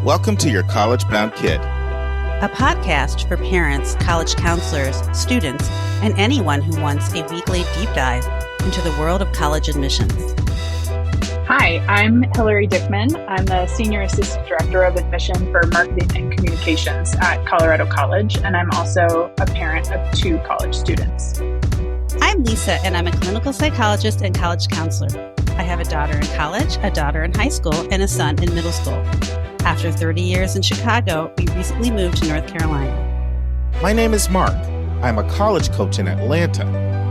Welcome to Your College Bound Kid, a podcast for parents, college counselors, students, and anyone who wants a weekly deep dive into the world of college admissions. Hi, I'm Hilliary Dickman. I'm the Senior Assistant Director of Admission for Marketing and Communications at Colorado College, and I'm also a parent of 2 college students. I'm Lisa, and I'm a clinical psychologist and college counselor. I have a daughter in college, a daughter in high school, and a son in middle school. After 30 years in Chicago, we recently moved to North Carolina. My name is Mark. I'm a college coach in Atlanta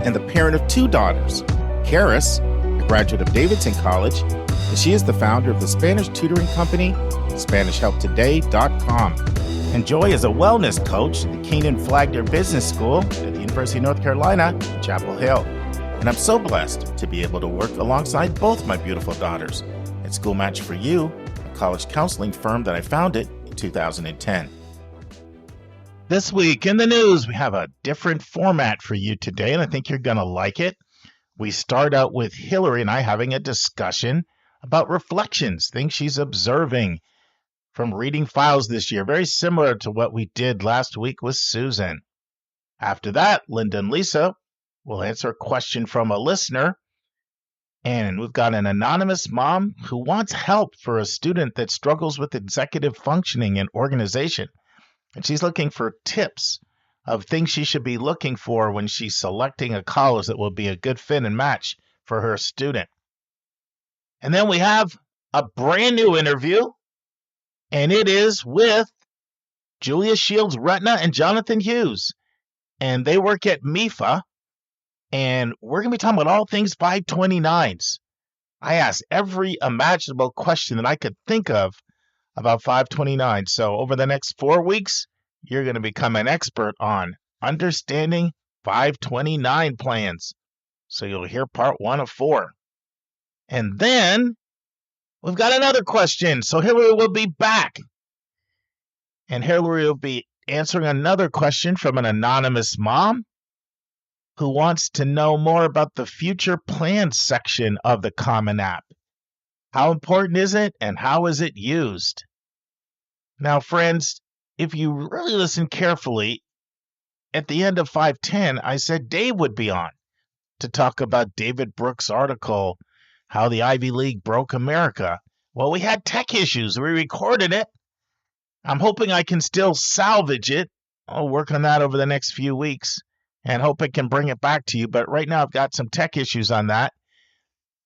and the parent of 2 daughters. Karis, a graduate of Davidson College, and she is the founder of the Spanish tutoring company, SpanishHelpToday.com. And Joy is a wellness coach at the Keenan Flagler Business School at the University of North Carolina in Chapel Hill. And I'm so blessed to be able to work alongside both my beautiful daughters at School Match for You, a college counseling firm that I founded in 2010. This week in the news, we have a different format for you today, and I think you're going to like it. We start out with Hilliary and I having a discussion about reflections, things she's observing from reading files this year, very similar to what we did last week with Susan. After that, Linda and Lisa will answer a question from a listener, and we've got an anonymous mom who wants help for a student that struggles with executive functioning and organization, and she's looking for tips of things she should be looking for when she's selecting a college that will be a good fit and match for her student. And then we have a brand new interview, and it is with Julia Shields-Rutyna and Jonathan Hughes. And they work at MEFA, and we're going to be talking about all things 529s. I asked every imaginable question that I could think of about 529. So over the next 4 weeks, you're going to become an expert on understanding 529 plans. So you'll hear part 1 of 4. And then we've got another question. So Hilliary will be back. And Hilliary will be answering another question from an anonymous mom who wants to know more about the future plans section of the Common App. How important is it, and how is it used? Now, friends, if you really listen carefully, at the end of 510, I said Dave would be on to talk about David Brooks' article, How the Ivy League Broke America. Well, we had tech issues. We recorded it. I'm hoping I can still salvage it. I'll work on that over the next few weeks and hope I can bring it back to you. But right now I've got some tech issues on that.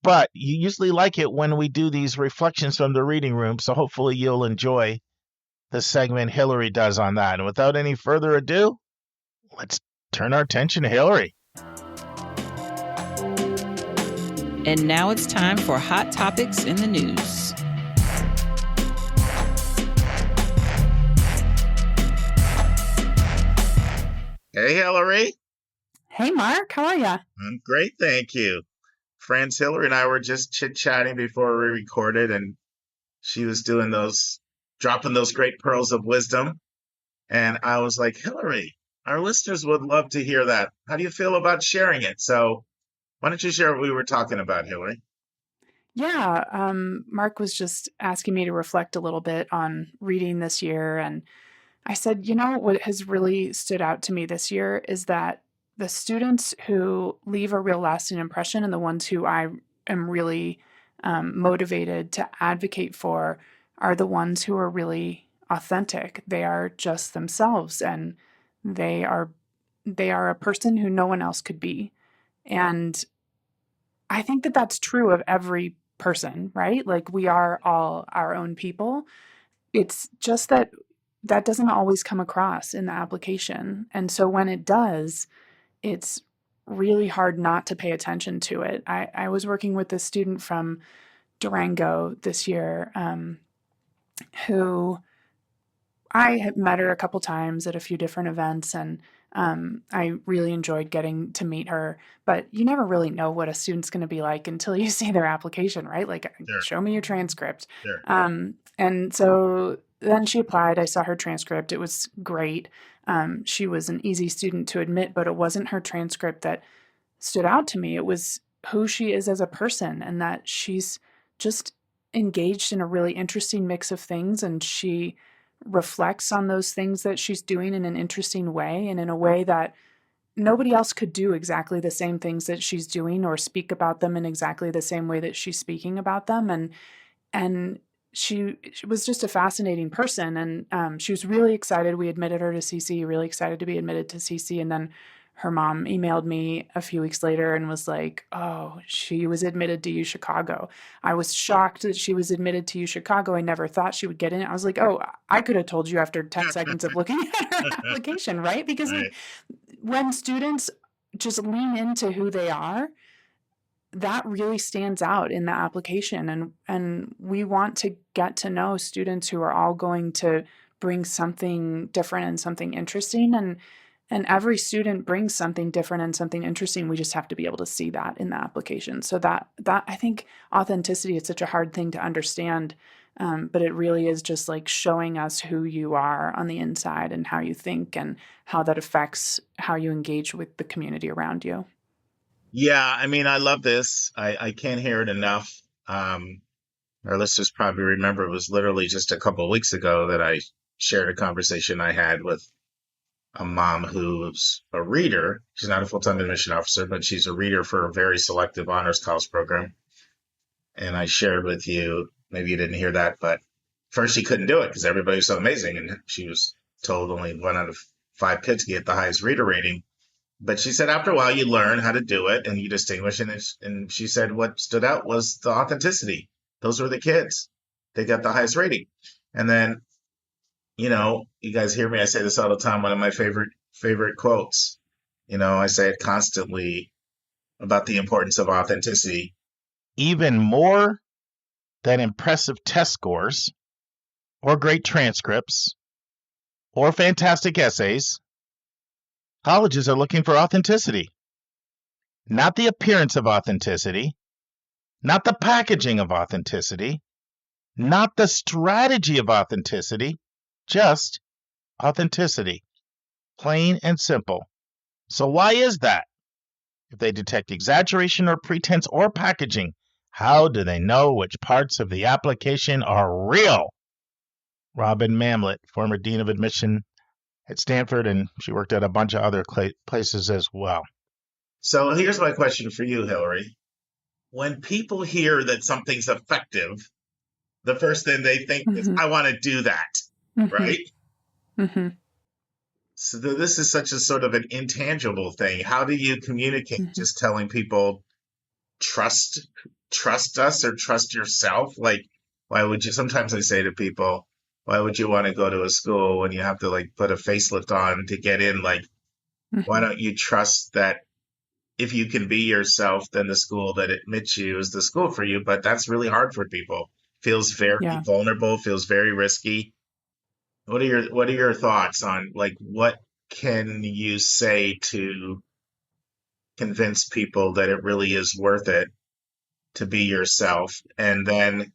But you usually like it when we do these reflections from the reading room, so hopefully you'll enjoy the segment Hilliary does on that. And without any further ado, let's turn our attention to Hilliary. And now it's time for Hot Topics in the News. Hey, Hilliary. Hey, Mark. How are you? I'm great, thank you. Friends, Hilliary and I were just chit-chatting before we recorded, and she was dropping those great pearls of wisdom. And I was like, Hilliary, our listeners would love to hear that. How do you feel about sharing it? So why don't you share what we were talking about, Hilliary? Yeah, Mark was just asking me to reflect a little bit on reading this year. And I said, what has really stood out to me this year is that the students who leave a real lasting impression and the ones who I am really motivated to advocate for are the ones who are really authentic. They are just themselves, and they are a person who no one else could be. And I think that that's true of every person, right? Like, we are all our own people. It's just that doesn't always come across in the application. And so when it does, it's really hard not to pay attention to it. I was working with a student from Durango this year who I had met her a couple times at a few different events, and I really enjoyed getting to meet her. But you never really know what a student's going to be like until you see their application, right? Like, Sure. Show me your transcript. Sure. And so then she applied. I saw her transcript. It was great. She was an easy student to admit, but it wasn't her transcript that stood out to me. It was who she is as a person, and that she's just engaged in a really interesting mix of things, and she reflects on those things that she's doing in an interesting way and in a way that nobody else could do exactly the same things that she's doing or speak about them in exactly the same way that she's speaking about them. And she was just a fascinating person. And she was really excited. We admitted her to CC, really excited to be admitted to CC. And then her mom emailed me a few weeks later and was like, oh, she was admitted to U Chicago. I was shocked that she was admitted to U Chicago. I never thought she would get in. I was like, oh, I could have told you after 10 seconds of looking at her application, right? Because Right. when students just lean into who they are, that really stands out in the application. And we want to get to know students who are all going to bring something different and something interesting. And every student brings something different and something interesting. We just have to be able to see that in the application. So that I think authenticity is such a hard thing to understand. But it really is just like showing us who you are on the inside and how you think and how that affects how you engage with the community around you. Yeah, I mean, I love this. I can't hear it enough. Our listeners probably remember it was literally just a couple of weeks ago that I shared a conversation I had with a mom who's a reader. She's not a full-time admission officer, but she's a reader for a very selective honors college program. And I shared with you, maybe you didn't hear that, but first she couldn't do it because everybody was so amazing. And she was told only 1 out of 5 kids get the highest reader rating. But she said after a while, you learn how to do it and you distinguish. And she said what stood out was the authenticity. Those were the kids. They got the highest rating. And then, you guys hear me. I say this all the time. One of my favorite quotes. I say it constantly about the importance of authenticity. Even more than impressive test scores or great transcripts or fantastic essays, colleges are looking for authenticity, not the appearance of authenticity, not the packaging of authenticity, not the strategy of authenticity, just authenticity, plain and simple. So why is that? If they detect exaggeration or pretense or packaging, how do they know which parts of the application are real? Robin Mamlett, former Dean of Admission at Stanford, and she worked at a bunch of other places as well. So here's my question for you, Hilliary. When people hear that something's effective, the first thing they think is, I want to do that, right? Mm-hmm. So this is such a sort of an intangible thing. How do you communicate? Just telling people, trust us or trust yourself? Like, why would you? Sometimes I say to people, why would you want to go to a school when you have to put a facelift on to get in? Why don't you trust that if you can be yourself, then the school that admits you is the school for you? But that's really hard for people. Feels very vulnerable, feels very risky. What are your thoughts on what can you say to convince people that it really is worth it to be yourself? And then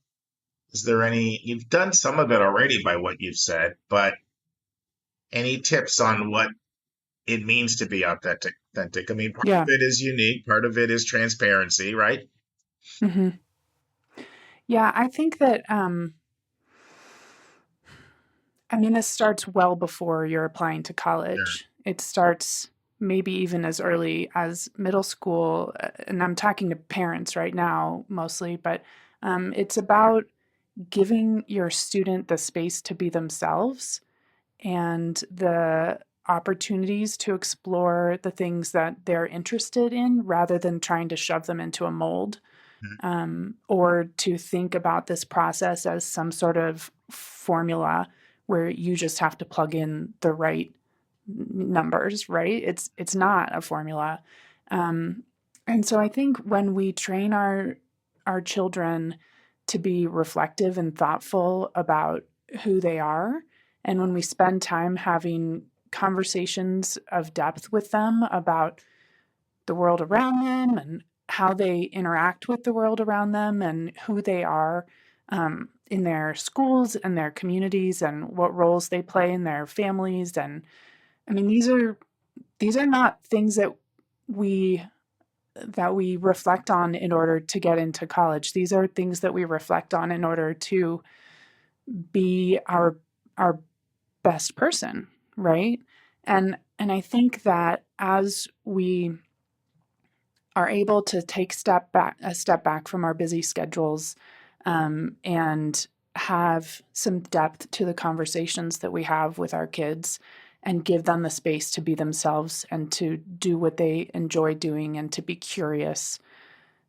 is there you've done some of it already by what you've said, but any tips on what it means to be authentic? I mean, part of it is unique, part of it is transparency, right? Mm-hmm. Yeah, I think that, this starts well before you're applying to college. Sure. It starts maybe even as early as middle school. And I'm talking to parents right now mostly, but it's about giving your student the space to be themselves and the opportunities to explore the things that they're interested in rather than trying to shove them into a mold, or to think about this process as some sort of formula where you just have to plug in the right numbers, right? It's not a formula. And so I think when we train our children to be reflective and thoughtful about who they are, and when we spend time having conversations of depth with them about the world around them and how they interact with the world around them and who they are in their schools and their communities and what roles they play in their families. And these are not things that we that we reflect on in order to get into college. These are things that we reflect on in order to be our best person, right? And I think that as we are able to take a step back from our busy schedules, and have some depth to the conversations that we have with our kids and give them the space to be themselves and to do what they enjoy doing and to be curious,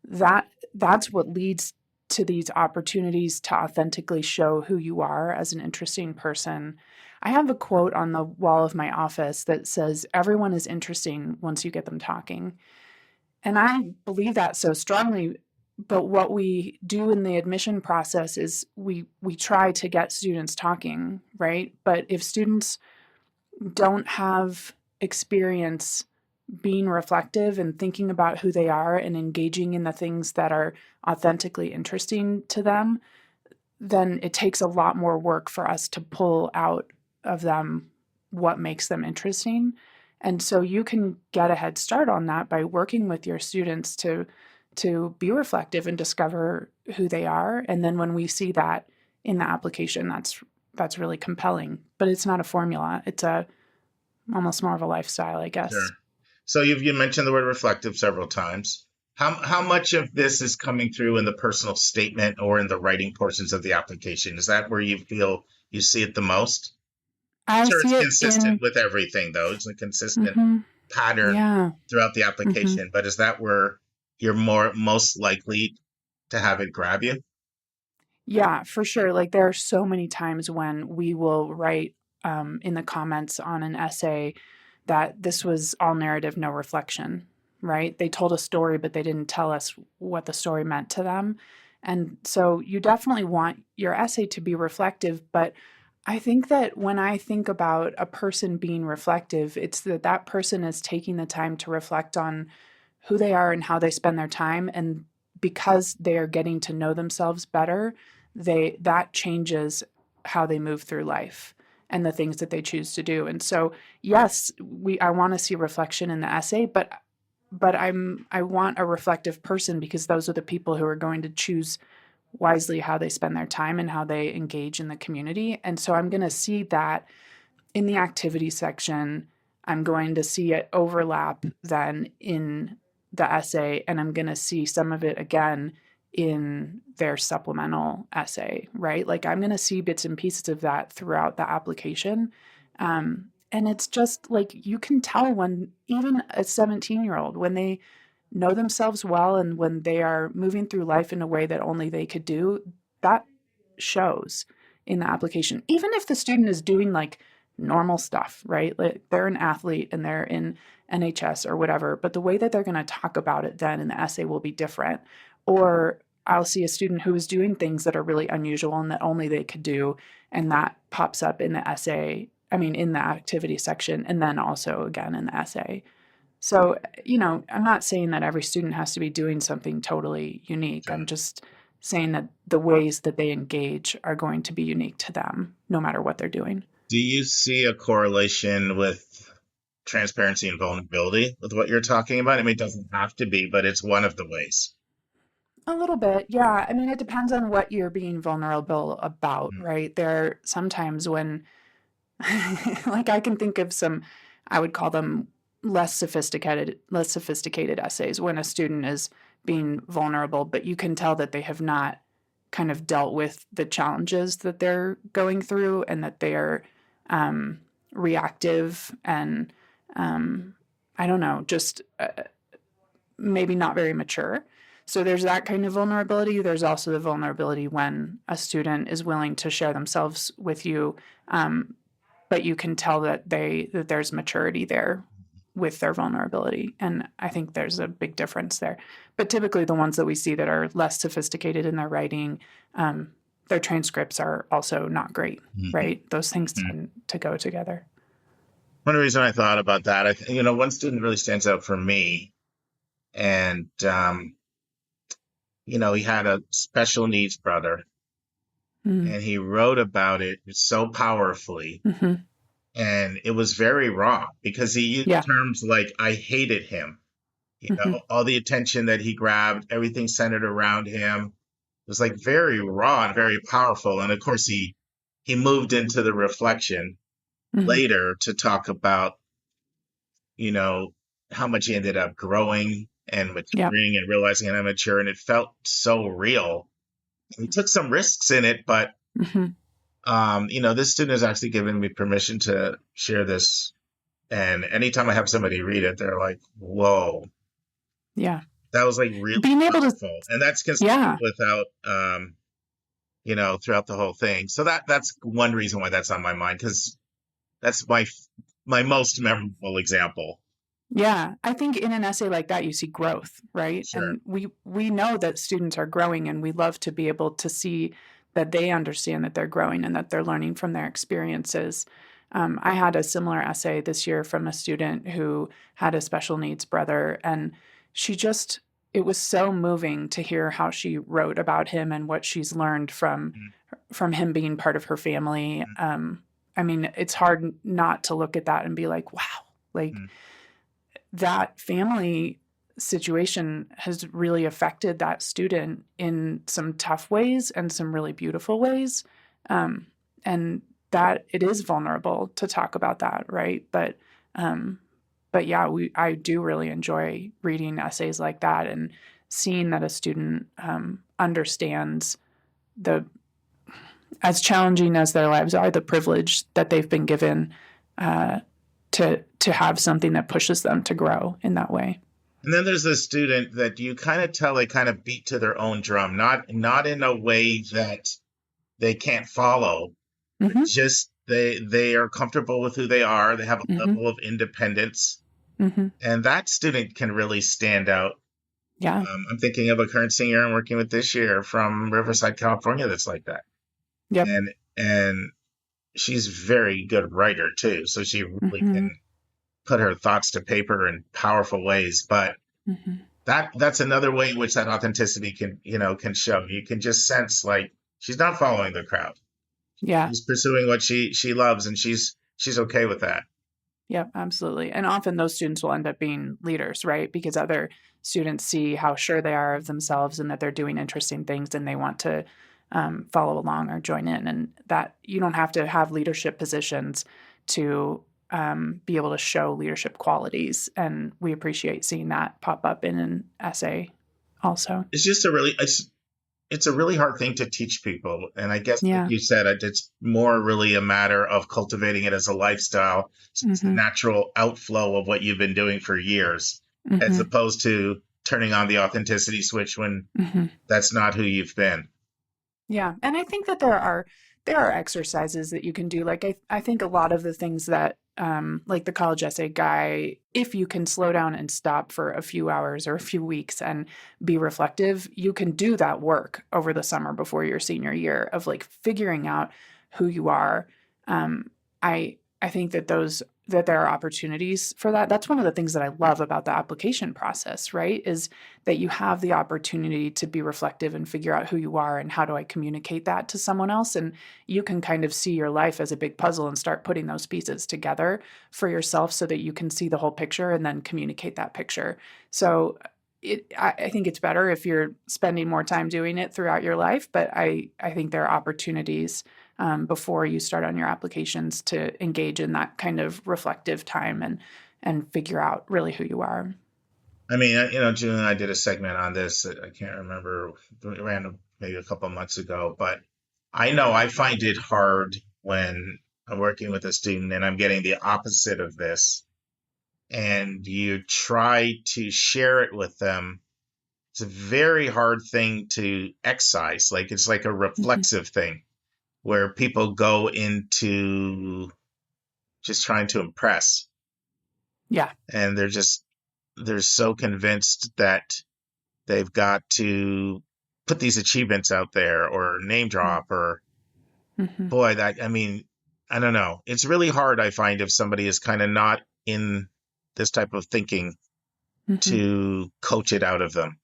that's what leads to these opportunities to authentically show who you are as an interesting person. I have a quote on the wall of my office that says, "Everyone is interesting once you get them talking." And I believe that so strongly. But what we do in the admission process is we try to get students talking, right? But if students don't have experience being reflective and thinking about who they are and engaging in the things that are authentically interesting to them, then it takes a lot more work for us to pull out of them what makes them interesting. And so you can get a head start on that by working with your students to be reflective and discover who they are. And then when we see that in the application, that's really compelling. But it's not a formula. It's almost more of a lifestyle, I guess. Sure. So you mentioned the word reflective several times. How much of this is coming through in the personal statement or in the writing portions of the application? Is that where you feel you see it the most? I Sure, see it's it consistent with everything, though. It's a consistent pattern yeah. throughout the application. But is that where you're most likely to have it grab you? Yeah, for sure. Like there are so many times when we will write in the comments on an essay that this was all narrative, no reflection, right? They told a story, but they didn't tell us what the story meant to them. And so you definitely want your essay to be reflective, but I think that when I think about a person being reflective, it's that person is taking the time to reflect on who they are and how they spend their time. And because they are getting to know themselves better, that changes how they move through life and the things that they choose to do. And so, yes, I want to see reflection in the essay, but I want a reflective person because those are the people who are going to choose wisely how they spend their time and how they engage in the community. And so I'm going to see that in the activity section. I'm going to see it overlap then in the essay, and I'm going to see some of it again in their supplemental essay, right? Like I'm going to see bits and pieces of that throughout the application. And it's just like you can tell when even a 17-year-old, when they know themselves well and when they are moving through life in a way that only they could do, that shows in the application. Even if the student is doing like normal stuff, right? Like they're an athlete and they're in NHS or whatever, but the way that they're going to talk about it then in the essay will be different. Or I'll see a student who is doing things that are really unusual and that only they could do, and that pops up in the essay, in the activity section, and then also again in the essay. So, I'm not saying that every student has to be doing something totally unique. I'm just saying that the ways that they engage are going to be unique to them, no matter what they're doing. Do you see a correlation with transparency and vulnerability with what you're talking about? It doesn't have to be, but it's one of the ways. A little bit, yeah. It depends on what you're being vulnerable about, right? There are sometimes when, like I can think of some, I would call them less sophisticated essays when a student is being vulnerable, but you can tell that they have not kind of dealt with the challenges that they're going through and that they are reactive and, I don't know, just maybe not very mature. So there's that kind of vulnerability. There's also the vulnerability when a student is willing to share themselves with you, but you can tell that there's maturity there with their vulnerability. And I think there's a big difference there. But typically the ones that we see that are less sophisticated in their writing, their transcripts are also not great, right? Those things tend to go together. One reason I thought about that, one student really stands out for me. And, he had a special needs brother, and he wrote about it so powerfully. And it was very raw because he used terms like, I hated him. all the attention that he grabbed, everything centered around him. It was like very raw and very powerful. And of course, he moved into the reflection later to talk about, how much he ended up growing and maturing and realizing I'm mature. And it felt so real. He took some risks in it, but, this student has actually given me permission to share this. And anytime I have somebody read it, they're like, whoa. Yeah. That was like really being able powerful. And that's consistent without, throughout the whole thing. So that's one reason why that's on my mind, because that's my most memorable example. Yeah, I think in an essay like that, you see growth, right? Sure. And we know that students are growing, and we love to be able to see that they understand that they're growing and that they're learning from their experiences. I had a similar essay this year from a student who had a special needs brother, and it was so moving to hear how she wrote about him and what she's learned from him being part of her family. I mean, it's hard not to look at that and be like, wow, that family situation has really affected that student in some tough ways and some really beautiful ways. And that it is vulnerable to talk about that, right? But yeah, I do really enjoy reading essays like that and seeing that a student understands as challenging as their lives are, the privilege that they've been given to have something that pushes them to grow in that way. And then there's a student that you kind of tell they kind of beat to their own drum, not in a way that they can't follow, just they are comfortable with who they are. They have a level of independence, and that student can really stand out. Yeah, I'm thinking of a current senior I'm working with this year from Riverside, California, that's like that. Yep. And she's a very good writer too, so she really can put her thoughts to paper in powerful ways. But that's another way in which that authenticity can show. You can just sense like she's not following the crowd. Yeah, she's pursuing what she loves, and she's okay with that. Yep, absolutely. And often those students will end up being leaders, right? Because other students see how sure they are of themselves and that they're doing interesting things, and they want to follow along or join in. And that you don't have to have leadership positions to be able to show leadership qualities. And we appreciate seeing that pop up in an essay also. It's just it's a really hard thing to teach people. And I guess, like you said, it's more really a matter of cultivating it as a lifestyle. It's the natural outflow of what you've been doing for years, as opposed to turning on the authenticity switch when that's not who you've been. Yeah. And I think that there are exercises that you can do. Like, I think a lot of the things that, like the college essay guy, if you can slow down and stop for a few hours or a few weeks and be reflective, you can do that work over the summer before your senior year of like figuring out who you are. I think that there are opportunities for that. That's one of the things that I love about the application process, right? Is that you have the opportunity to be reflective and figure out who you are and how do I communicate that to someone else. And you can kind of see your life as a big puzzle and start putting those pieces together for yourself so that you can see the whole picture and then communicate that picture. So I think it's better if you're spending more time doing it throughout your life, but I think there are opportunities before you start on your applications to engage in that kind of reflective time and figure out really who you are. I mean, June and I did a segment on this. I can't remember, it ran maybe a couple of months ago, but I know I find it hard when I'm working with a student and I'm getting the opposite of this. And you try to share it with them. It's a very hard thing to excise. Like it's like a reflexive thing where people go into just trying to impress. Yeah. And they're so convinced that they've got to put these achievements out there or name drop or boy, I don't know. It's really hard, I find, if somebody is kind of not in this type of thinking to coach it out of them.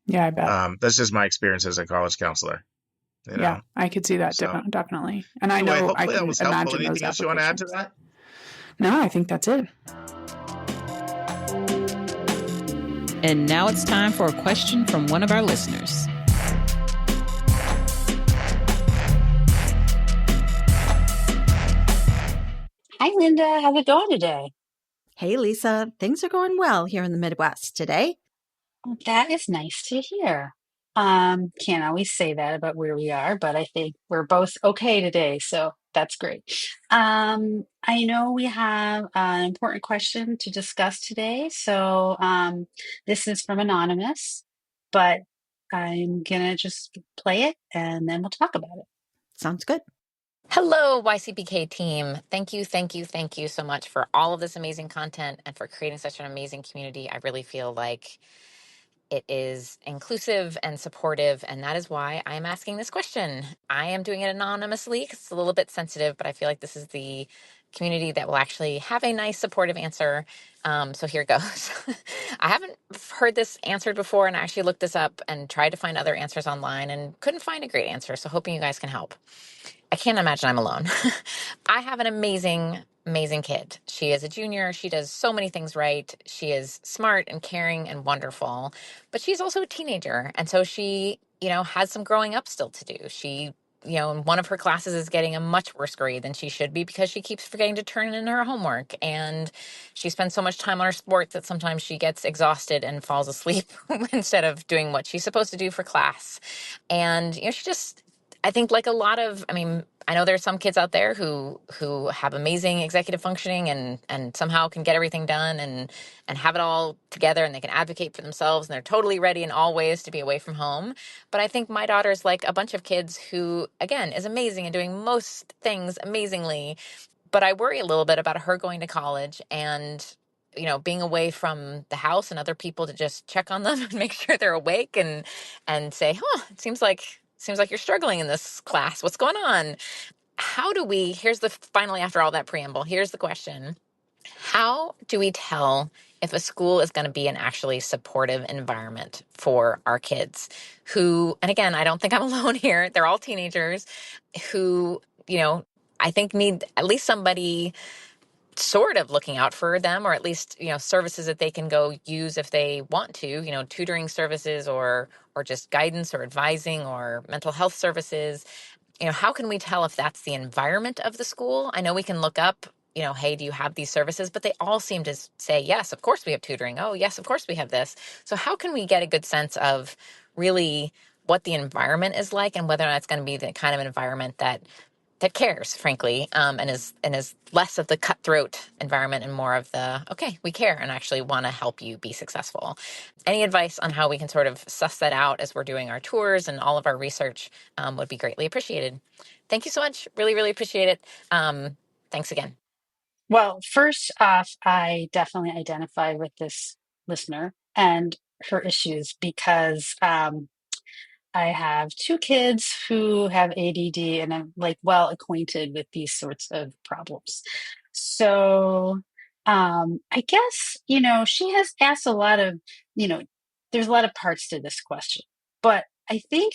Yeah, I bet. That's just my experience as a college counselor. Yeah, I could see that definitely. And I know I can imagine Anything else you want to add to that? No, I think that's it. And now it's time for a question from one of our listeners. Hi, Linda. How's it going today? Hey, Lisa. Things are going well here in the Midwest today. Well, that is nice to hear. Can't always say that about where we are, but I think we're both okay today, so that's great. I know we have an important question to discuss today, so this is from Anonymous, but I'm gonna just play it and then we'll talk about it. Sounds good. Hello, YCBK team. Thank you so much for all of this amazing content and for creating such an amazing community. I really feel like it is inclusive and supportive, and that is why I'm asking this question. I am doing it anonymously 'cause it's a little bit sensitive, but I feel like this is the community that will actually have a nice supportive answer. So here it goes. I haven't heard this answered before, and I actually looked this up and tried to find other answers online and couldn't find a great answer, so hoping you guys can help. I can't imagine I'm alone. I have an amazing kid. She is a junior. She does so many things right. She is smart and caring and wonderful, but she's also a teenager. And so she, has some growing up still to do. She, in one of her classes is getting a much worse grade than she should be because she keeps forgetting to turn in her homework. And she spends so much time on her sports that sometimes she gets exhausted and falls asleep instead of doing what she's supposed to do for class. And, she just, I think like a lot of, I know there's some kids out there who have amazing executive functioning and somehow can get everything done and have it all together and they can advocate for themselves and they're totally ready in all ways to be away from home. But I think my daughter's like a bunch of kids who, again, is amazing and doing most things amazingly. But I worry a little bit about her going to college and being away from the house and other people to just check on them and make sure they're awake and say, it seems like you're struggling in this class. What's going on? Here's finally, after all that preamble, here's the question. How do we tell if a school is going to be an actually supportive environment for our kids who, and again, I don't think I'm alone here. They're all teenagers who, I think need at least somebody sort of looking out for them, or at least, services that they can go use if they want to, tutoring services or just guidance or advising or mental health services. How can we tell if that's the environment of the school? I know we can look up, hey, do you have these services? But they all seem to say, yes, of course we have tutoring. Oh, yes, of course we have this. So how can we get a good sense of really what the environment is like and whether or not it's going to be the kind of environment that cares, frankly, and is less of the cutthroat environment and more of the, okay, we care and actually want to help you be successful. Any advice on how we can sort of suss that out as we're doing our tours and all of our research would be greatly appreciated. Thank you so much. Really, really appreciate it. Thanks again. Well, first off, I definitely identify with this listener and her issues because I have two kids who have ADD and I'm like well acquainted with these sorts of problems. So I guess, she has asked a lot of, you know, there's a lot of parts to this question. But I think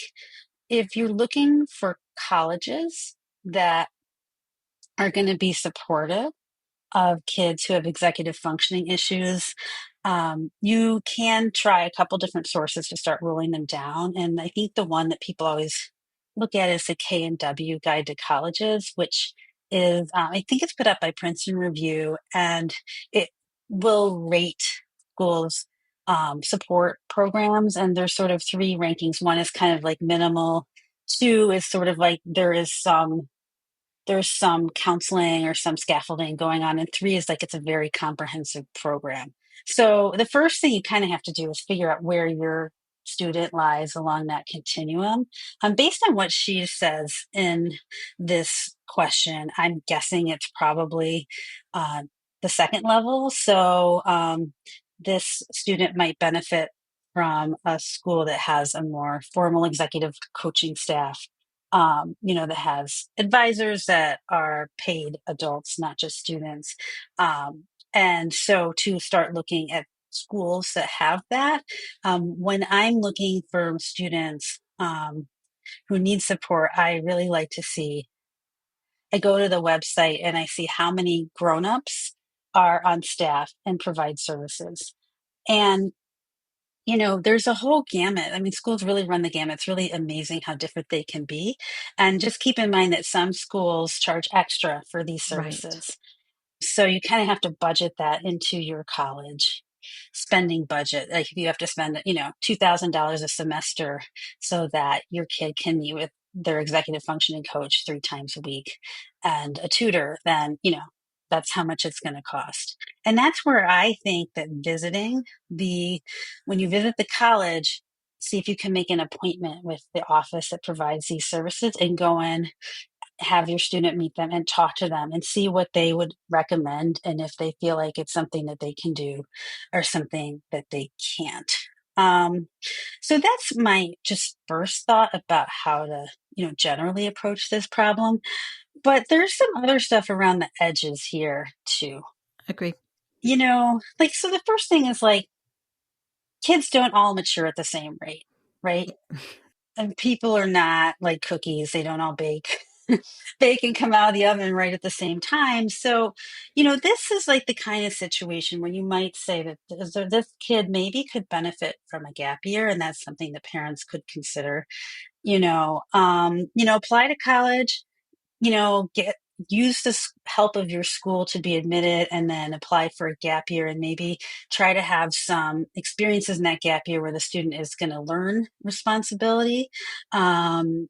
if you're looking for colleges that are going to be supportive of kids who have executive functioning issues, you can try a couple different sources to start ruling them down. And I think the one that people always look at is the K&W Guide to Colleges, which is, I think it's put up by Princeton Review, and it will rate schools' support programs. And there's sort of three rankings. One is kind of like minimal. Two is sort of like there's some counseling or some scaffolding going on. And three is like it's a very comprehensive program. So the first thing you kind of have to do is figure out where your student lies along that continuum. Based on what she says in this question, I'm guessing it's probably the second level. So this student might benefit from a school that has a more formal executive coaching staff, that has advisors that are paid adults, not just students. And so to start looking at schools that have that, when I'm looking for students who need support, I really like to see, I go to the website and I see how many grown-ups are on staff and provide services. And there's a whole gamut. I mean, schools really run the gamut. It's really amazing how different they can be. And just keep in mind that some schools charge extra for these Right. services. So you kind of have to budget that into your college spending budget. Like if you have to spend, $2,000 a semester so that your kid can meet with their executive functioning coach 3 times a week and a tutor, then, that's how much it's going to cost. And that's where I think that when you visit the college, see if you can make an appointment with the office that provides these services and go in, have your student meet them and talk to them and see what they would recommend and if they feel like it's something that they can do or something that they can't. Um, so that's my just first thought about how to, generally approach this problem. But there's some other stuff around the edges here too. Agree. So the first thing is like kids don't all mature at the same rate, right? And people are not like cookies. They don't all bake and come out of the oven right at the same time. So, this is like the kind of situation where you might say that this kid maybe could benefit from a gap year, and that's something that parents could consider. Apply to college, get use the help of your school to be admitted and then apply for a gap year and maybe try to have some experiences in that gap year where the student is going to learn responsibility. um,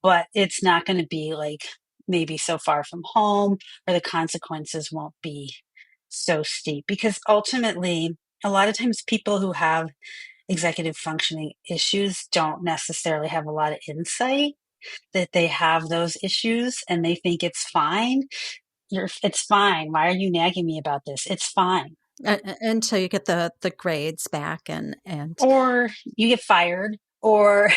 but it's not going to be like maybe so far from home or the consequences won't be so steep because ultimately a lot of times people who have executive functioning issues don't necessarily have a lot of insight that they have those issues and they think it's fine. It's fine. Why are you nagging me about this? It's fine. Until you get the grades back and Or you get fired or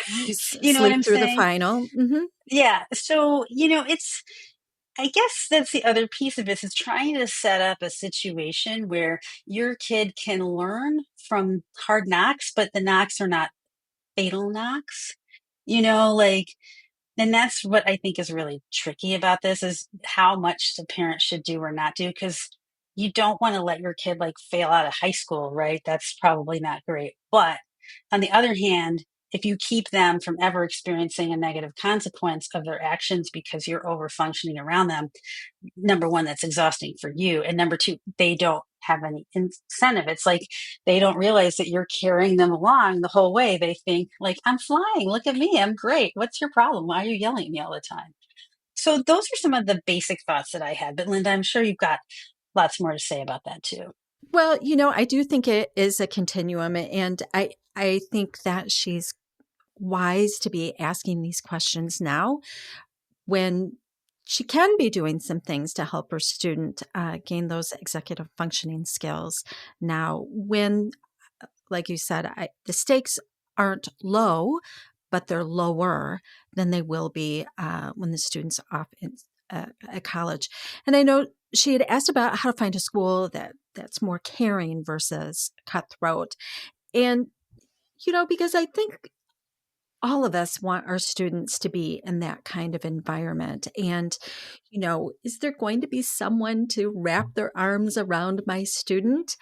you know what sleep I'm through the saying? final. Hmm. Yeah. So, I guess that's the other piece of it is trying to set up a situation where your kid can learn from hard knocks, but the knocks are not fatal knocks. Like, and that's what I think is really tricky about this is how much the parents should do or not do, because you don't want to let your kid like fail out of high school, right? That's probably not great. But on the other hand, if you keep them from ever experiencing a negative consequence of their actions because you're over functioning around them, number one, that's exhausting for you. And number two, they don't have any incentive. It's like they don't realize that you're carrying them along the whole way. They think, like, I'm flying. Look at me. I'm great. What's your problem? Why are you yelling at me all the time? So, those are some of the basic thoughts that I had. But, Linda, I'm sure you've got lots more to say about that too. Well, I do think it is a continuum, and I think that she's wise to be asking these questions now when she can be doing some things to help her student gain those executive functioning skills. Now, when, like you said, the stakes aren't low, but they're lower than they will be when the student's off at college. And I know she had asked about how to find a school that's more caring versus cutthroat. And, because I think all of us want our students to be in that kind of environment. And, is there going to be someone to wrap their arms around my student?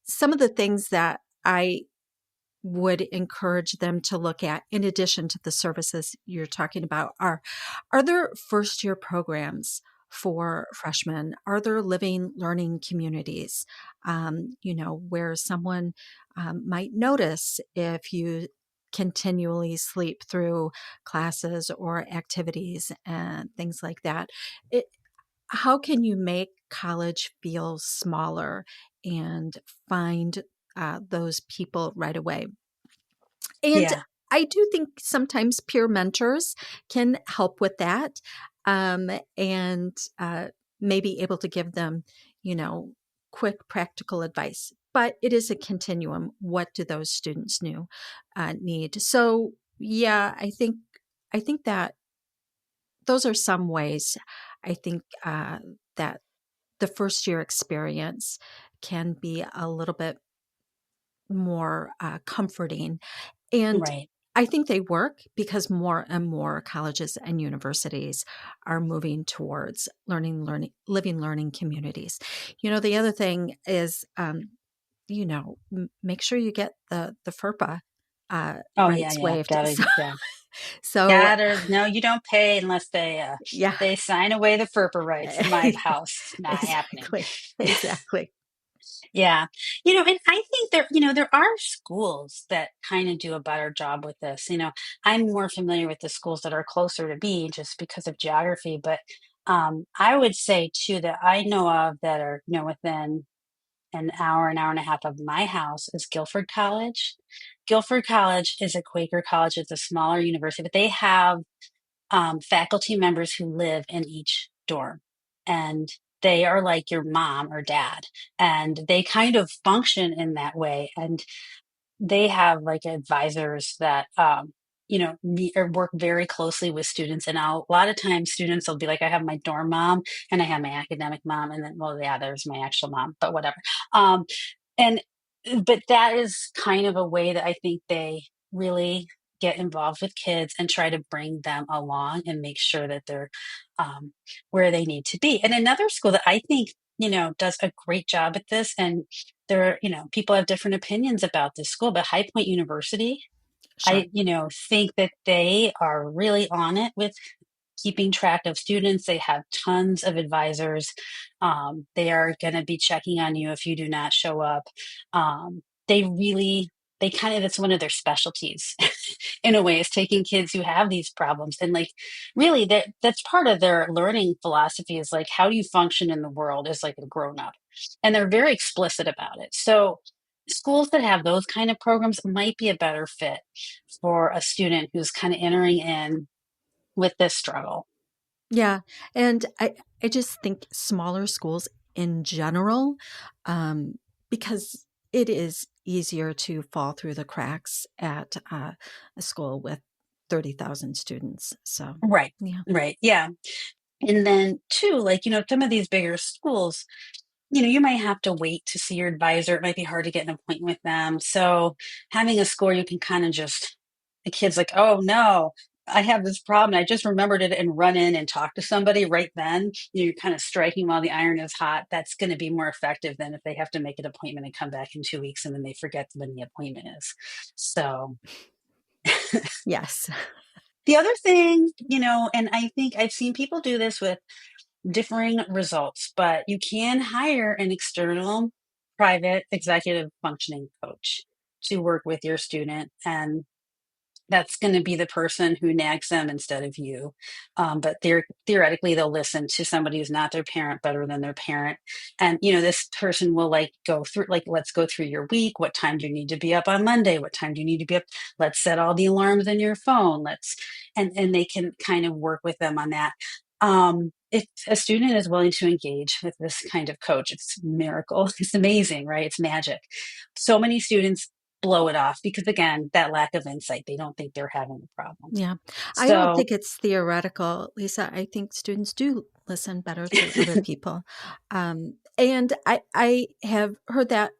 Some of the things that I would encourage them to look at, in addition to the services you're talking about, are there first year programs for freshmen? Are there living learning communities, where someone might notice if you continually sleep through classes or activities and things like that? How can you make college feel smaller and find those people right away? And Yeah. I do think sometimes peer mentors can help with that, and maybe able to give them, quick practical advice. But it is a continuum. What do those students need? So yeah, I think that those are some ways. I think that the first year experience can be a little bit more comforting. And Right. I think they work because more and more colleges and universities are moving towards living learning communities. The other thing is make sure you get the FERPA Oh yeah, rights yeah, waived. gotta, So, yeah. so Gotta, no, you don't pay unless yeah, they sign away the FERPA rights in my house. Not happening. exactly, exactly. Yeah. And I think there are schools that kind of do a better job with this. I'm more familiar with the schools that are closer to me just because of geography, but I would say too that I know of that are, within an hour and a half of my house is Guilford College. Guilford College is a Quaker college. It's a smaller university, but they have faculty members who live in each dorm. And they are like your mom or dad. And they kind of function in that way. And they have like advisors that meet or work very closely with students. And a lot of times students will be like, I have my dorm mom and I have my academic mom, and then, well, yeah, there's my actual mom, but whatever. um and but that is kind of a way that I think they really get involved with kids and try to bring them along and make sure that they're where they need to be. And another school that I think does a great job at this, and people have different opinions about this school, but High Point University, Sure. I think that they are really on it with keeping track of students. They have tons of advisors. They are going to be checking on you if you do not show up. They really, they kind of, that's one of their specialties in a way, is taking kids who have these problems and like really that's part of their learning philosophy, is like, how do you function in the world as like a grown up? And they're very explicit about it. So schools that have those kind of programs might be a better fit for a student who's kind of entering in with this struggle. Yeah. And I just think smaller schools in general, because it is easier to fall through the cracks at a school with 30,000 students. So, Right. yeah. Right. Yeah. And then too, like, some of these bigger schools, you might have to wait to see your advisor. It might be hard to get an appointment with them. So having a school you can kind of just, the kid's like, oh no, I have this problem. I just remembered it, and run in and talk to somebody right then. You're kind of striking while the iron is hot. That's going to be more effective than if they have to make an appointment and come back in 2 weeks and then they forget when the appointment is. So Yes. the other thing, and I think I've seen people do this with differing results, but you can hire an external private executive functioning coach to work with your student. And that's going to be the person who nags them instead of you. But theoretically, they'll listen to somebody who's not their parent better than their parent. And, this person will like go through, like, let's go through your week. What time do you need to be up on Monday? What time do you need to be up? Let's set all the alarms in your phone. And they can kind of work with them on that. If a student is willing to engage with this kind of coach, it's a miracle. It's amazing, right? It's magic. So many students blow it off because, again, that lack of insight, they don't think they're having a problem. Yeah. I don't So think it's theoretical, Lisa. I think students do listen better to other people. And I have heard that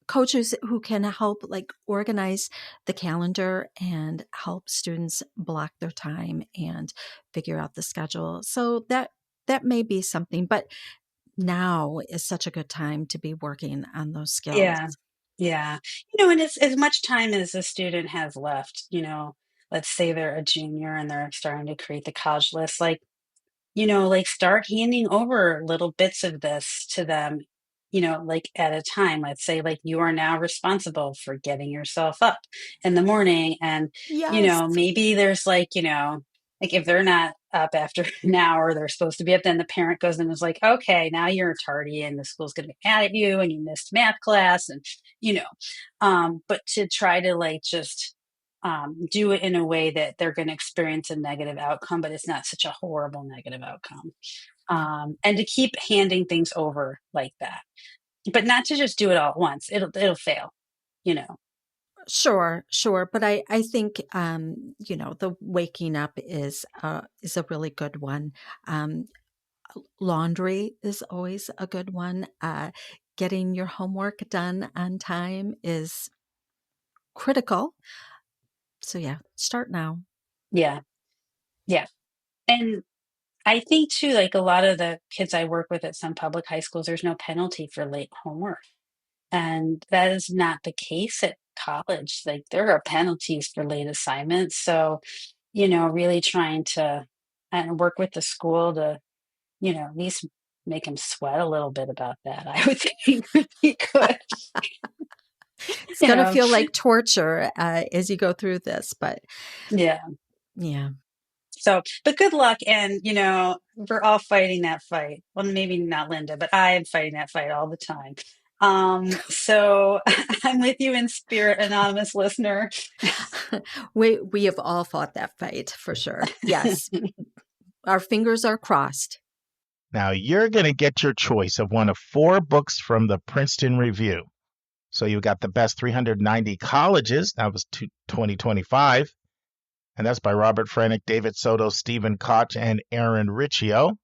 coaches who can help like organize the calendar and help students block their time and figure out the schedule. So that may be something, but now is such a good time to be working on those skills. yeah, yeah. And it's as much time as a student has left, let's say they're a junior and they're starting to create the college list, like start handing over little bits of this to them, like at a time. Let's say, like, you are now responsible for getting yourself up in the morning. And, Yes. maybe there's like if they're not up after an hour, they're supposed to be up, then the parent goes in and is like, okay, now you're tardy and the school's going to be mad at you and you missed math class. And, but to try to like just do it in a way that they're going to experience a negative outcome, but it's not such a horrible negative outcome. Yeah. And to keep handing things over like that, but not to just do it all at once. It'll fail, you know. Sure, sure. But I think, the waking up is a really good one. Um, Laundry is always a good one. Getting your homework done on time is critical. So yeah, start now. Yeah, yeah. And I think too, like a lot of the kids I work with at some public high schools, there's no penalty for late homework. And that is not the case at college. Like there are penalties for late assignments. So, really trying to and work with the school to, at least make them sweat a little bit about that. I would think would be good. It's You going to know, feel like torture as you go through this, but yeah. yeah. So, but good luck. And, we're all fighting that fight. Well, maybe not Linda, but I am fighting that fight all the time. So I'm with you in spirit, anonymous listener. We have all fought that fight for sure. Yes. Our fingers are crossed. Now, you're going to get your choice of one of 4 books from the Princeton Review. So you got the best 390 colleges. That was 2025. And that's by Robert Frenick, David Soto, Stephen Koch, and Aaron Riccio.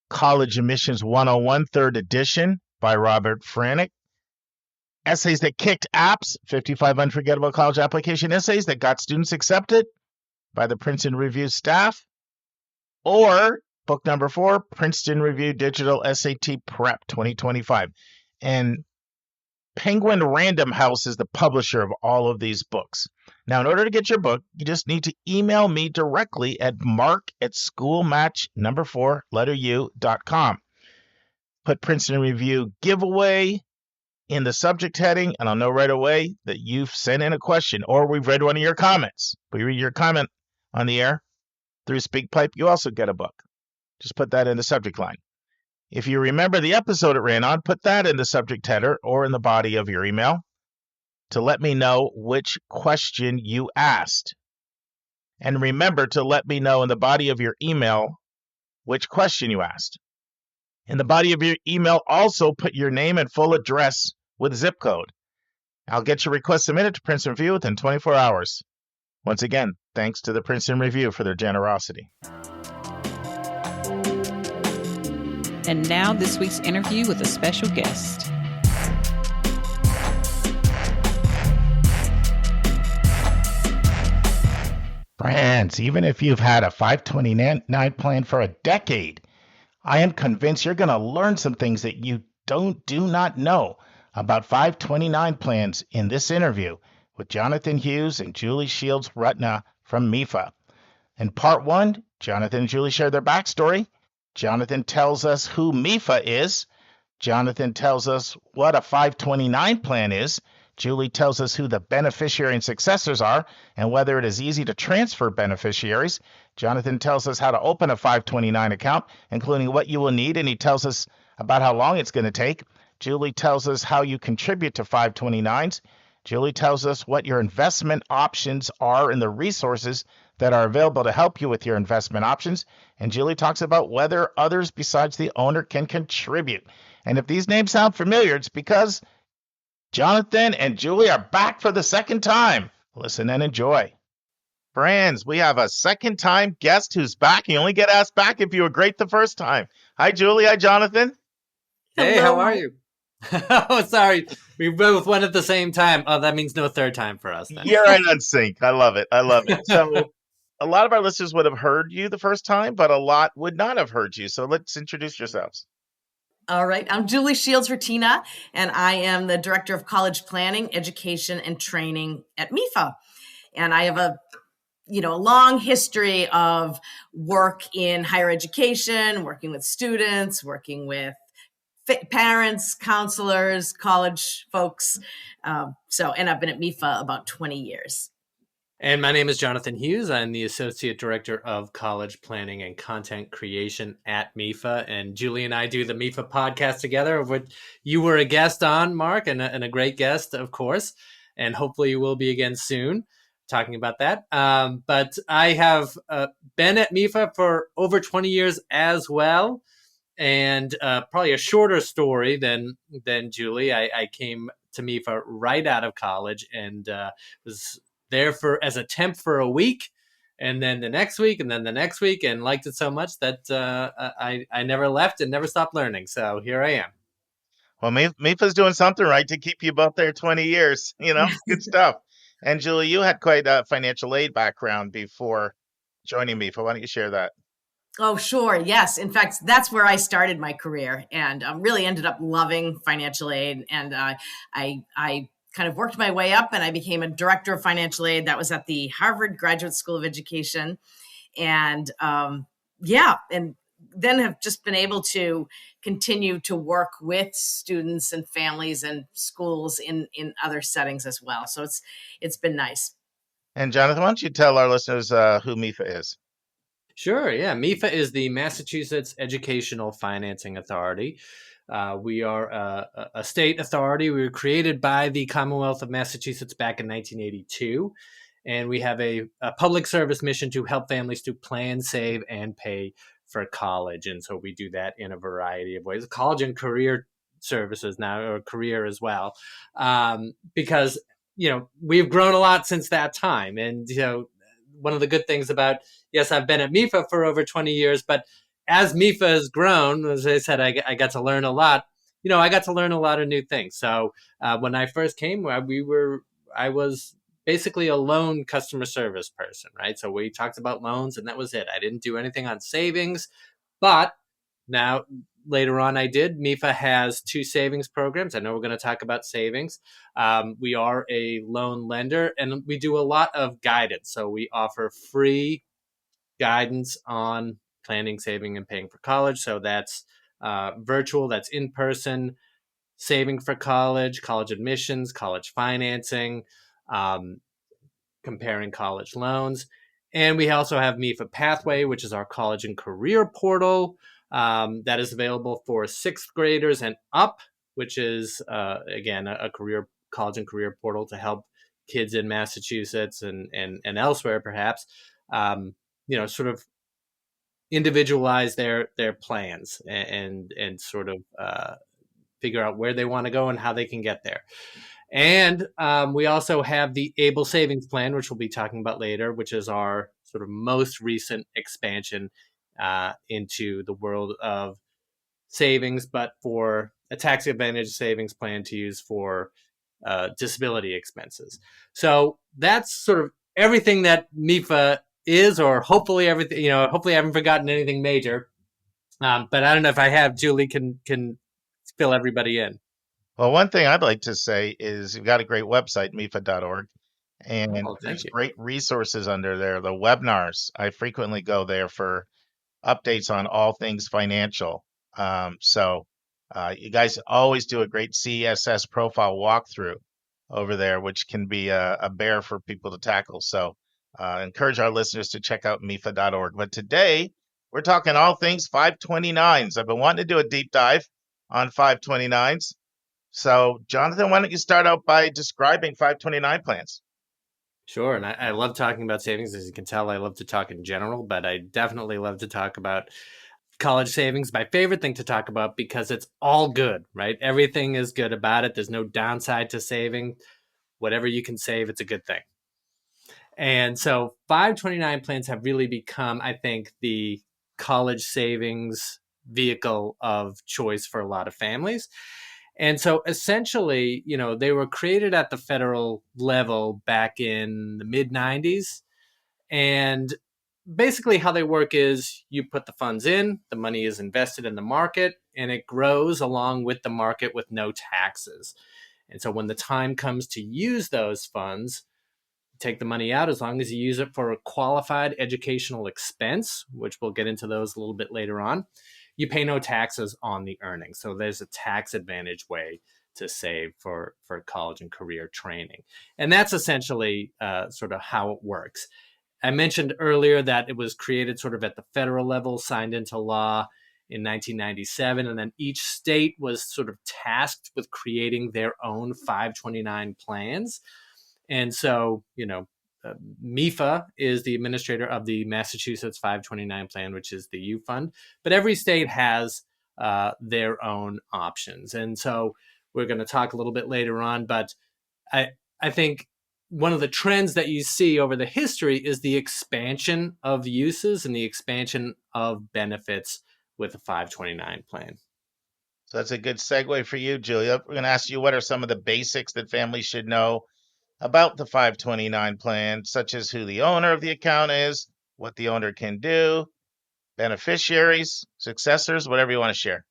College Admissions 101, 3rd edition by Robert Frenick. Essays that kicked apps, 55 unforgettable college application essays that got students accepted by the Princeton Review staff. Or book number 4, Princeton Review Digital SAT Prep 2025. And Penguin Random House is the publisher of all of these books. Now, in order to get your book, you just need to email me directly at mark@schoolmatch4u.com. Put Princeton Review giveaway in the subject heading, and I'll know right away that you've sent in a question or we've read one of your comments. We read your comment on the air through SpeakPipe. You also get a book. Just put that in the subject line. If you remember the episode it ran on, put that in the subject header or in the body of your email to let me know which question you asked. And remember to let me know in the body of your email which question you asked. In the body of your email, also put your name and full address with zip code. I'll get your request submitted to Princeton Review within 24 hours. Once again, thanks to the Princeton Review for their generosity. And now this week's interview with a special guest. Friends, even if you've had a 529 plan for a decade, I am convinced you're going to learn some things that you do not know about 529 plans in this interview with Jonathan Hughes and Julie Shields-Rutyna from MEFA. In part 1, Jonathan and Julie share their backstory. Jonathan tells us who MEFA is. Jonathan tells us what a 529 plan is. Julie tells us who the beneficiary and successors are and whether it is easy to transfer beneficiaries. Jonathan tells us how to open a 529 account, including what you will need, and he tells us about how long it's going to take. Julie tells us how you contribute to 529s. Julie tells us what your investment options are and the resources that are available to help you with your investment options. And Julie talks about whether others besides the owner can contribute. And if these names sound familiar, it's because Jonathan and Julie are back for the second time. Listen and enjoy. Friends, we have a second-time guest who's back. You only get asked back if you were great the first time. Hi, Julie. Hi, Jonathan. Hey, how are you? Oh, sorry. We both went at the same time. Oh, that means no third time for us then. You're right on sync. I love it. I love it. So a lot of our listeners would have heard you the first time, but a lot would not have heard you. So let's introduce yourselves. All right. I'm Julie Shields-Rutyna, and I am the Director of College Planning, Education, and Training at MEFA. And I have a long history of work in higher education, working with students, working with parents, counselors, college folks. And I've been at MEFA about 20 years. And my name is Jonathan Hughes. I'm the Associate Director of College Planning and Content Creation at MEFA. And Julie and I do the MEFA podcast together, of which you were a guest on, Mark, and a great guest, of course. And hopefully you will be again soon talking about that. But I have been at MEFA for over 20 years as well. And probably a shorter story than Julie. I came to MEFA right out of college and was there as a temp for a week, and then the next week, and then the next week, and liked it so much that I never left and never stopped learning. So here I am. Well, MEFA's doing something right to keep you both there 20 years. Good stuff. And Julie, you had quite a financial aid background before joining MEFA. Why don't you share that? Oh, sure. Yes. In fact, that's where I started my career, and really ended up loving financial aid. And I kind of worked my way up, and I became a director of financial aid. That was at the Harvard Graduate School of Education. And yeah, and then have just been able to continue to work with students and families and schools in other settings as well. So it's been nice. And Jonathan, why don't you tell our listeners who MEFA is? Sure. Yeah. MEFA is the Massachusetts Educational Financing Authority. We are a state authority. We were created by the Commonwealth of Massachusetts back in 1982. And we have a public service mission to help families to plan, save, and pay for college. And so we do that in a variety of ways. College and career services now, or career as well, because, we've grown a lot since that time. And, one of the good things about, yes, I've been at MEFA for over 20 years, but as MEFA has grown, as I said, I got to learn a lot. I got to learn a lot of new things. So when I first came, I was basically a loan customer service person, right? So we talked about loans, and that was it. I didn't do anything on savings, but now later on I did. MEFA has 2 savings programs. I know we're going to talk about savings. We are a loan lender, and we do a lot of guidance. So we offer free guidance on planning, saving, and paying for college. So that's virtual, that's in person, saving for college, college admissions, college financing, comparing college loans. And we also have MEFA Pathway, which is our college and career portal that is available for 6th graders and up, which is, again, a college and career portal to help kids in Massachusetts and elsewhere, perhaps, sort of individualize their plans and sort of figure out where they want to go and how they can get there. And we also have the Able Savings Plan, which we'll be talking about later, which is our sort of most recent expansion into the world of savings, but for a tax advantage savings plan to use for disability expenses. So that's sort of everything that MEFA is, or hopefully everything, hopefully I haven't forgotten anything major. But I don't know if I have. Julie can fill everybody in. Well, one thing I'd like to say is you've got a great website, MEFA.org, and there's great resources under there. The webinars, I frequently go there for updates on all things financial. So you guys always do a great CSS profile walkthrough over there, which can be a bear for people to tackle. So encourage our listeners to check out MEFA.org. But today, we're talking all things 529s. I've been wanting to do a deep dive on 529s. So, Jonathan, why don't you start out by describing 529 plans? Sure. And I love talking about savings. As you can tell, I love to talk in general, but I definitely love to talk about college savings. My favorite thing to talk about, because it's all good, right? Everything is good about it. There's no downside to saving. Whatever you can save, it's a good thing. And so 529 plans have really become, I think, the college savings vehicle of choice for a lot of families. And so essentially, they were created at the federal level back in the mid 90s. And basically how they work is you put the funds in, the money is invested in the market, and it grows along with the market with no taxes. And so when the time comes to use those funds, take the money out, as long as you use it for a qualified educational expense, which we'll get into those a little bit later on, you pay no taxes on the earnings. So there's a tax advantage way to save for college and career training. And that's essentially sort of how it works. I mentioned earlier that it was created sort of at the federal level, signed into law in 1997, and then each state was sort of tasked with creating their own 529 plans. And so, MEFA is the administrator of the Massachusetts 529 plan, which is the U Fund. But every state has their own options. And so we're going to talk a little bit later on. But I think one of the trends that you see over the history is the expansion of uses and the expansion of benefits with the 529 plan. So that's a good segue for you, Julia. We're going to ask you, what are some of the basics that families should know about the 529 plan, such as who the owner of the account is, what the owner can do, beneficiaries, successors, whatever you want to share.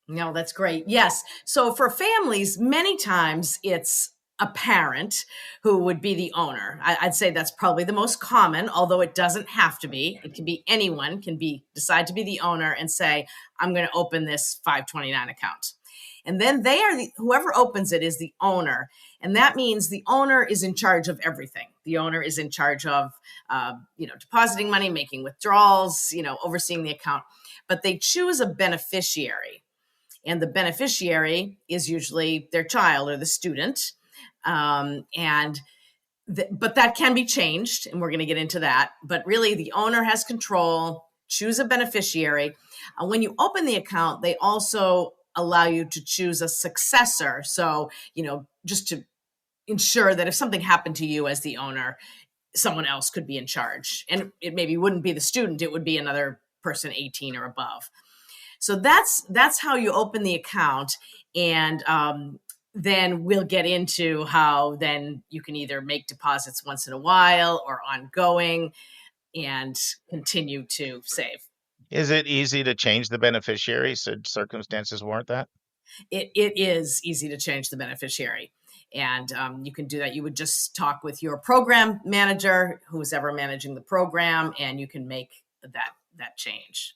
No, that's great. Yes. So for families, many times it's a parent who would be the owner. I'd say that's probably the most common, although it doesn't have to be. It can be anyone can decide to be the owner and say, I'm going to open this 529 account. And then whoever opens it is the owner. And that means the owner is in charge of everything. The owner is in charge of, depositing money, making withdrawals, overseeing the account. But they choose a beneficiary. And the beneficiary is usually their child or the student. But that can be changed, and we're going to get into that. But really, the owner has control. Choose a beneficiary. When you open the account, they also allow you to choose a successor. So, just to ensure that if something happened to you as the owner, someone else could be in charge. And it maybe wouldn't be the student, it would be another person 18 or above. So that's how you open the account. And then we'll get into how then you can either make deposits once in a while or ongoing and continue to save. Is it easy to change the beneficiary should circumstances warrant that? It is easy to change the beneficiary. And you can do that. You would just talk with your program manager, who's ever managing the program, and you can make that change.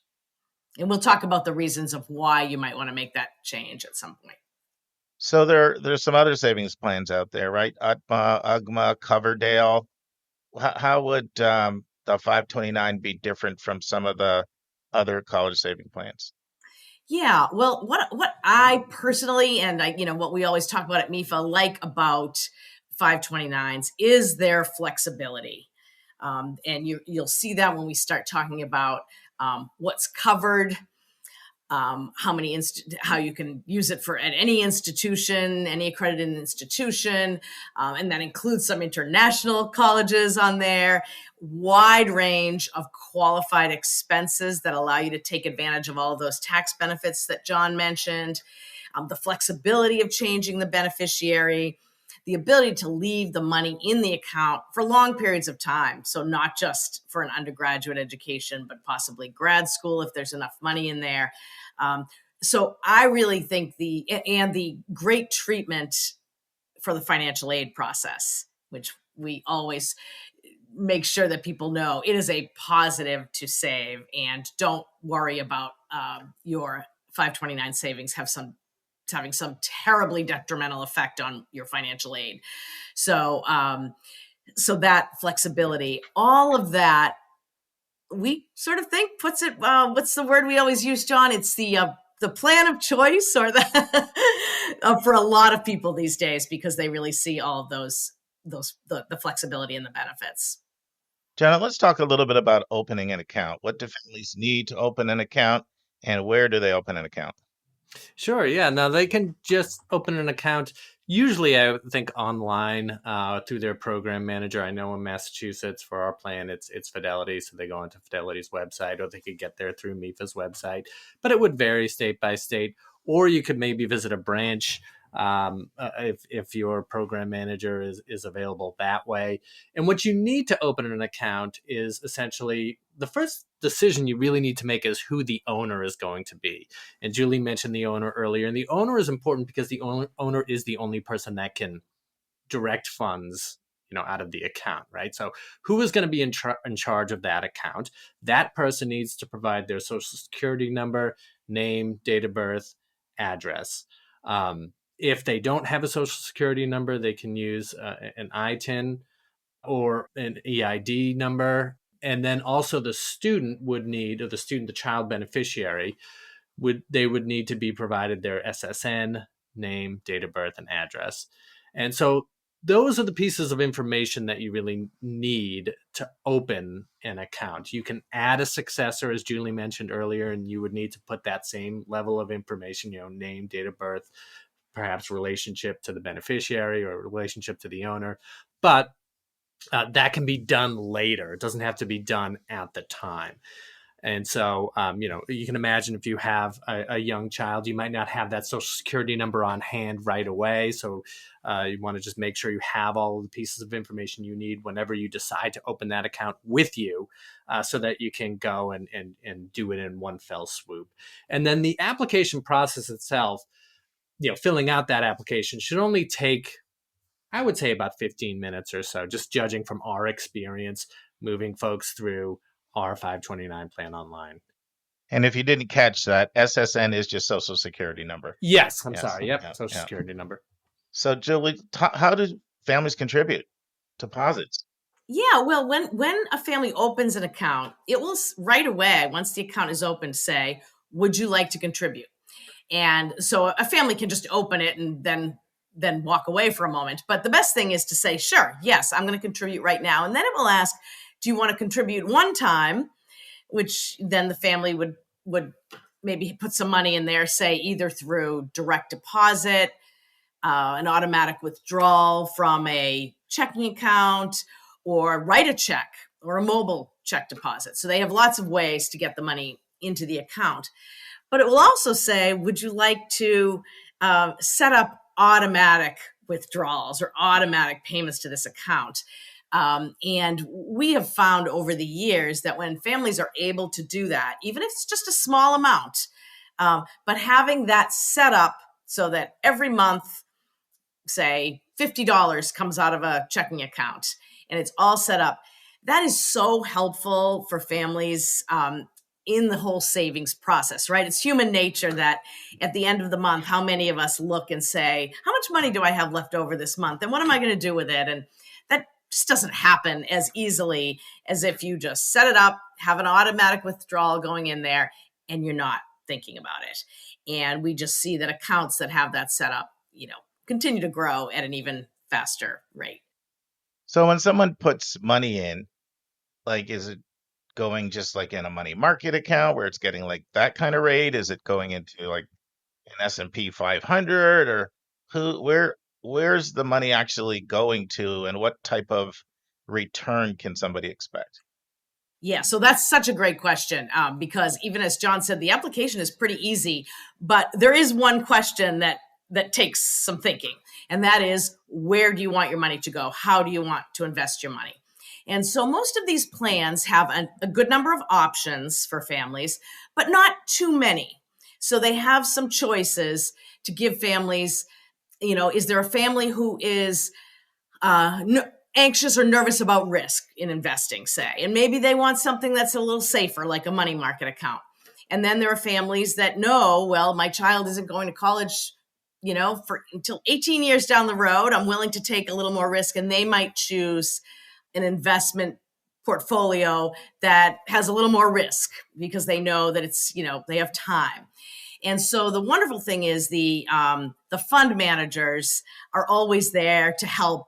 And we'll talk about the reasons of why you might want to make that change at some point. So there's some other savings plans out there, right? UTMA, UGMA, Coverdale. How would the 529 be different from some of the other college saving plans? Yeah, well, what I personally and what we always talk about at MEFA like about 529s is their flexibility. And you'll see that when we start talking about what's covered, how you can use it at any institution, any accredited institution, and that includes some international colleges on there. Wide range of qualified expenses that allow you to take advantage of all of those tax benefits that John mentioned. The flexibility of changing the beneficiary. The ability to leave the money in the account for long periods of time. So not just for an undergraduate education, but possibly grad school if there's enough money in there. So I really think the great treatment for the financial aid process, which we always make sure that people know it is a positive to save, and don't worry about your 529 savings having some terribly detrimental effect on your financial aid. So that flexibility, all of that, we sort of think puts it, what's the word we always use, John? It's the plan of choice, or for a lot of people these days, because they really see all of the flexibility and the benefits. Jenna, let's talk a little bit about opening an account. What do families need to open an account, and where do they open an account? Sure. Yeah. Now they can just open an account. Usually, I think online through their program manager. I know in Massachusetts for our plan, it's Fidelity, so they go onto Fidelity's website, or they could get there through MEFA's website. But it would vary state by state, or you could maybe visit a branch if your program manager is available that way. And what you need to open an account is essentially the first decision you really need to make is who the owner is going to be. And Julie mentioned the owner earlier, and the owner is important because the owner is the only person that can direct funds out of the account, right? So who is going to be in charge of that account? That person needs to provide their social security number, name, date of birth, address. If they don't have a social security number, they can use an ITIN or an EID number. And then also the student would need, or the child beneficiary, would need to be provided their SSN, name, date of birth, and address. And so those are the pieces of information that you really need to open an account. You can add a successor, as Julie mentioned earlier, and you would need to put that same level of information, name, date of birth, perhaps relationship to the beneficiary or relationship to the owner. But that can be done later. It doesn't have to be done at the time. And so, you can imagine if you have a young child, you might not have that social security number on hand right away. So you want to just make sure you have all of the pieces of information you need whenever you decide to open that account with you, so that you can go and do it in one fell swoop. And then the application process itself, filling out that application should only take, I would say, about 15 minutes or so, just judging from our experience moving folks through our 529 plan online. And if you didn't catch that, SSN is just social security number. Yes, I'm Yes. sorry. Yep, Yeah, social yeah. security number. So, Julie, how do families contribute deposits? Yeah, well, when a family opens an account, it will right away, once the account is open, say, would you like to contribute? And so a family can just open it and then walk away for a moment. But the best thing is to say, sure, yes, I'm going to contribute right now. And then it will ask, do you want to contribute one time? Which then the family would maybe put some money in there, say either through direct deposit, an automatic withdrawal from a checking account, or write a check or a mobile check deposit. So they have lots of ways to get the money into the account. But it will also say, would you like to set up automatic withdrawals or automatic payments to this account? And we have found over the years that when families are able to do that, even if it's just a small amount, but having that set up so that every month, say $50 comes out of a checking account and it's all set up, that is so helpful for families in the whole savings process, right? It's human nature that at the end of the month, how many of us look and say, how much money do I have left over this month? And what am I going to do with it? And that just doesn't happen as easily as if you just set it up, have an automatic withdrawal going in there, and you're not thinking about it. And we just see that accounts that have that set up, continue to grow at an even faster rate. So when someone puts money in, like, is it going just like in a money market account where it's getting like that kind of rate? Is it going into like an S&P 500, or where's the money actually going to, and what type of return can somebody expect? Yeah, so that's such a great question, because even as John said, the application is pretty easy, but there is one question that takes some thinking, and that is, where do you want your money to go? How do you want to invest your money? And so most of these plans have a good number of options for families, but not too many. So they have some choices to give families. Is there a family who is anxious or nervous about risk in investing, say, and maybe they want something that's a little safer, like a money market account? And then there are families that know, well, my child isn't going to college, until 18 years down the road. I'm willing to take a little more risk, and they might choose an investment portfolio that has a little more risk because they know that it's, they have time. And so the wonderful thing is the fund managers are always there to help,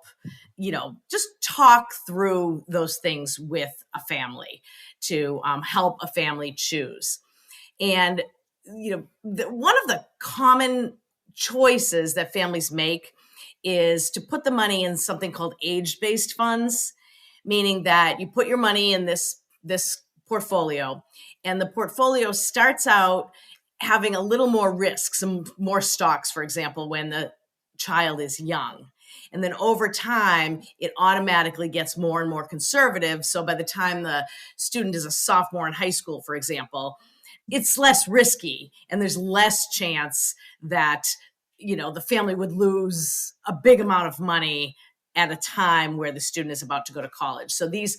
just talk through those things with a family to help a family choose. And, one of the common choices that families make is to put the money in something called age-based funds, meaning that you put your money in this portfolio, and the portfolio starts out having a little more risk, some more stocks, for example, when the child is young. And then over time, it automatically gets more and more conservative. So by the time the student is a sophomore in high school, for example, it's less risky, and there's less chance that, the family would lose a big amount of money at a time where the student is about to go to college. So these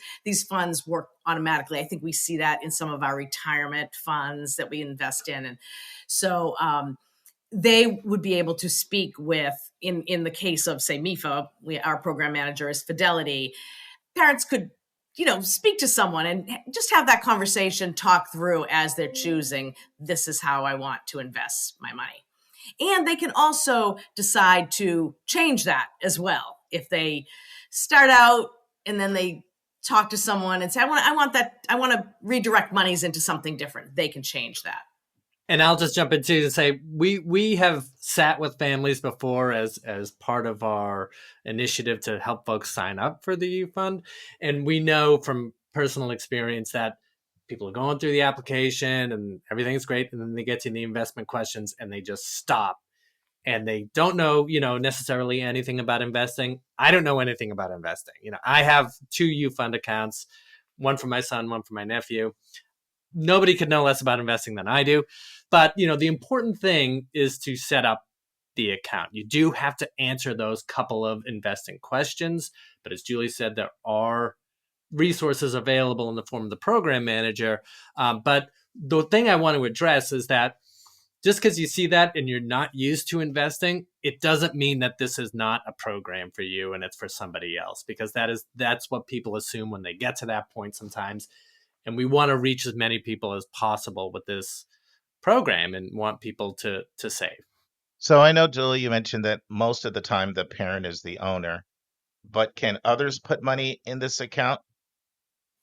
funds work automatically. I think we see that in some of our retirement funds that we invest in. And so they would be able to speak with, in the case of, say, MEFA, our program manager is Fidelity. Parents could, speak to someone and just have that conversation, talk through as they're choosing, this is how I want to invest my money. And they can also decide to change that as well. If they start out and then they talk to someone and say, I want to redirect monies into something different, they can change that. And I'll just jump in too and say we have sat with families before as part of our initiative to help folks sign up for the U Fund. And we know from personal experience that people are going through the application and everything's great. And then they get to the investment questions and they just stop. And they don't know, necessarily anything about investing. I don't know anything about investing. I have 2 U fund accounts, one for my son, one for my nephew. Nobody could know less about investing than I do. But, the important thing is to set up the account. You do have to answer those couple of investing questions. But as Julie said, there are resources available in the form of the program manager. But the thing I want to address is that just because you see that and you're not used to investing, it doesn't mean that this is not a program for you and it's for somebody else, because that's what people assume when they get to that point sometimes. And we want to reach as many people as possible with this program and want people to save. So I know, Julie, you mentioned that most of the time the parent is the owner, but can others put money in this account?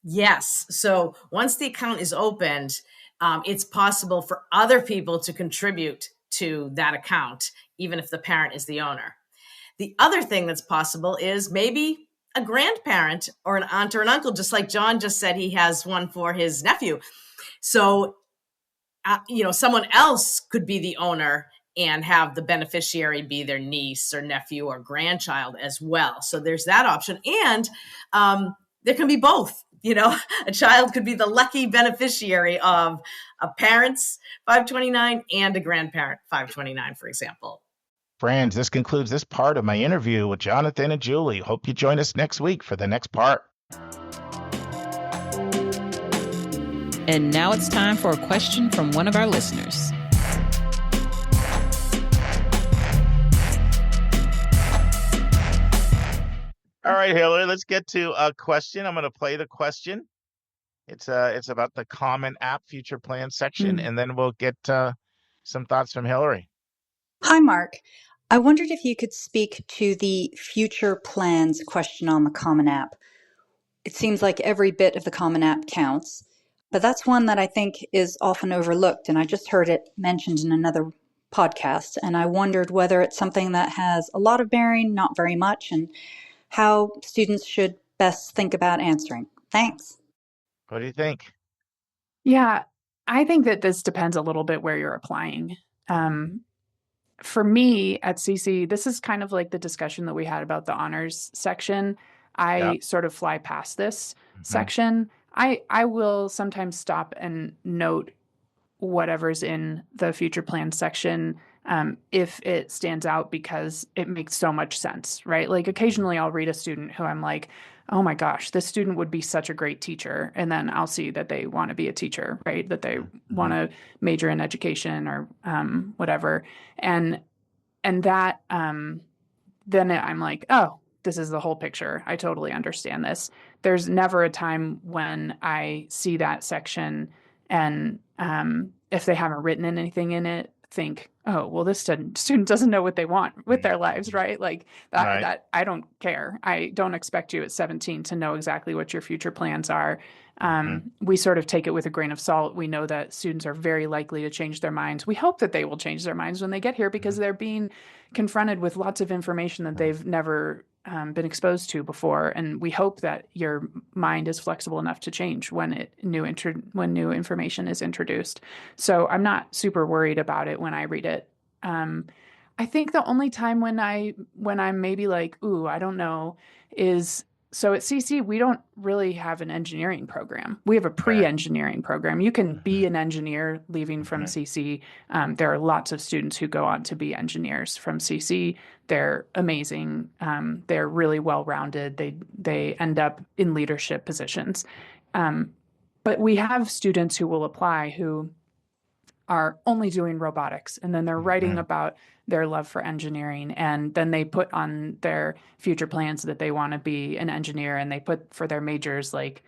Yes. So once the account is opened, it's possible for other people to contribute to that account, even if the parent is the owner. The other thing that's possible is maybe a grandparent or an aunt or an uncle, just like John just said he has one for his nephew. So, someone else could be the owner and have the beneficiary be their niece or nephew or grandchild as well. So there's that option. And there can be both. A child could be the lucky beneficiary of a parent's 529 and a grandparent 529, for example. Friends, this concludes this part of my interview with Jonathan and Julie. Hope you join us next week for the next part. And now it's time for a question from one of our listeners. All right, Hilliary, let's get to a question. I'm going to play the question. It's about the Common App Future Plan section, and then we'll get some thoughts from Hilliary. Hi, Mark. I wondered if you could speak to the future plans question on the Common App. It seems like every bit of the Common App counts, but that's one that I think is often overlooked, and I just heard it mentioned in another podcast, and I wondered whether it's something that has a lot of bearing, not very much, and how students should best think about answering. Thanks. What do you think? Yeah, I think that this depends a little bit where you're applying. For me at CC, this is kind of like the discussion that we had about the honors section. I sort of fly past this section. I will sometimes stop and note whatever's in the future plan section if it stands out because it makes so much sense, right? Like occasionally I'll read a student who I'm like, oh my gosh, this student would be such a great teacher. And then I'll see that they want to be a teacher, right? That they want to major in education or whatever. And that, then I'm like, oh, this is the whole picture. I totally understand this. There's never a time when I see that section and if they haven't written anything in it, think, oh, well, this student doesn't know what they want with their lives, right? Like that I don't care. I don't expect you at 17 to know exactly what your future plans are. We sort of take it with a grain of salt. We know that students are very likely to change their minds. We hope that they will change their minds when they get here because they're being confronted with lots of information that they've never been exposed to before, and we hope that your mind is flexible enough to change when new information is introduced. So I'm not super worried about it when I read it. I think the only time when I'm maybe like, ooh, I don't know, is so at CC we don't really have an engineering program. We have a pre-engineering program. You can be an engineer leaving from CC. There are lots of students who go on to be engineers from CC. They're amazing. They're really well-rounded. They end up in leadership positions. But we have students who will apply who are only doing robotics, and then they're writing about their love for engineering, and then they put on their future plans that they want to be an engineer, and they put for their majors like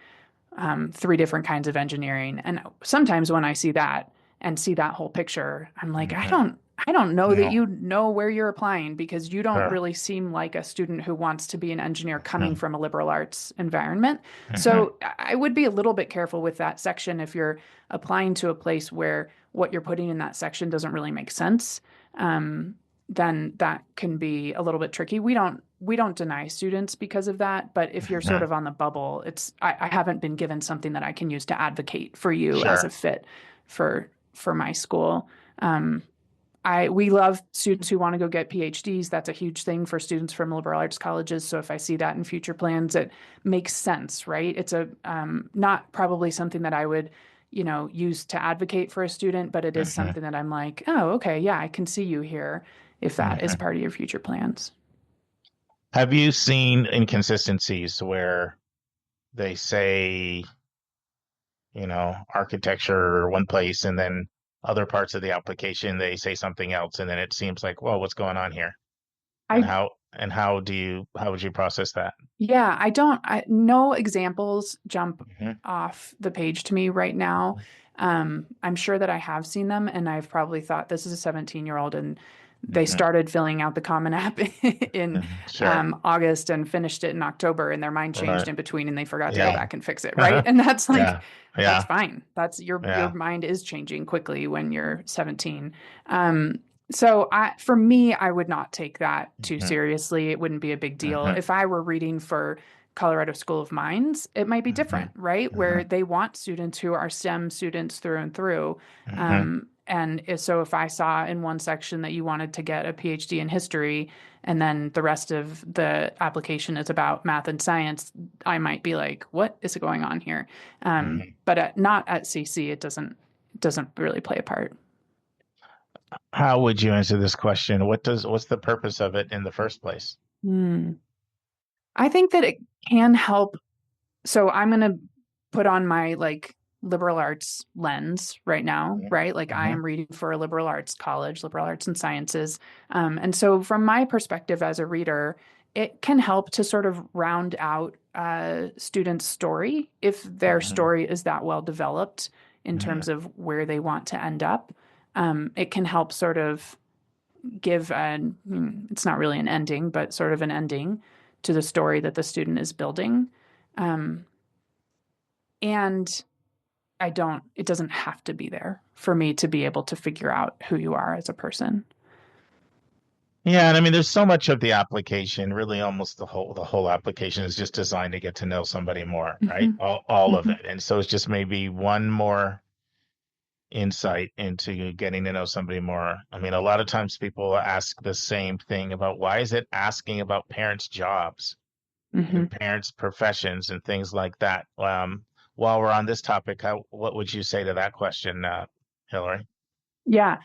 3 different kinds of engineering. And sometimes when I see that and see that whole picture, I'm like, I don't know that you know where you're applying, because you don't really seem like a student who wants to be an engineer coming from a liberal arts environment. So I would be a little bit careful with that section if you're applying to a place where what you're putting in that section doesn't really make sense. Then that can be a little bit tricky. We don't we don't deny students because of that, but if you're sort of on the bubble, I haven't been given something that I can use to advocate for you as a fit for my school. We love students who want to go get PhDs. That's a huge thing for students from liberal arts colleges. So if I see that in future plans, it makes sense, right? It's not probably something that I would, use to advocate for a student, but it is something that I'm like, oh, okay, yeah, I can see you here if that is part of your future plans. Have you seen inconsistencies where they say, architecture one place and then other parts of the application they say something else, and then it seems like, well, what's going on here? How would you process that? Yeah, no examples jump off the page to me right now. I'm sure that I have seen them, and I've probably thought this is a 17-year-old and they started filling out the Common App in August and finished it in October, and their mind changed in between and they forgot to go back and fix it, right? And that's like, that's fine. That's your mind is changing quickly when you're 17. So for me, I would not take that too seriously. It wouldn't be a big deal. If I were reading for Colorado School of Mines, it might be different, right? Where they want students who are STEM students through and through. And so if I saw in one section that you wanted to get a PhD in history, and then the rest of the application is about math and science, I might be like, what is going on here? But not at CC, it doesn't really play a part. How would you answer this question? What's the purpose of it in the first place? I think that it can help. So I'm going to put on my liberal arts lens right now, right? Like I am reading for a liberal arts college, liberal arts and sciences. And so from my perspective as a reader, it can help to sort of round out a student's story if their story is that well developed in terms of where they want to end up. It can help sort of give it's not really an ending, but sort of an ending to the story that the student is building. And it doesn't have to be there for me to be able to figure out who you are as a person. Yeah, and I mean, there's so much of the application, really almost the whole application is just designed to get to know somebody more, right? All of it. And so it's just maybe one more insight into getting to know somebody more. I mean, a lot of times people ask the same thing about why is it asking about parents' jobs and parents' professions and things like that. While we're on this topic, what would you say to that question, Hilliary? Yeah.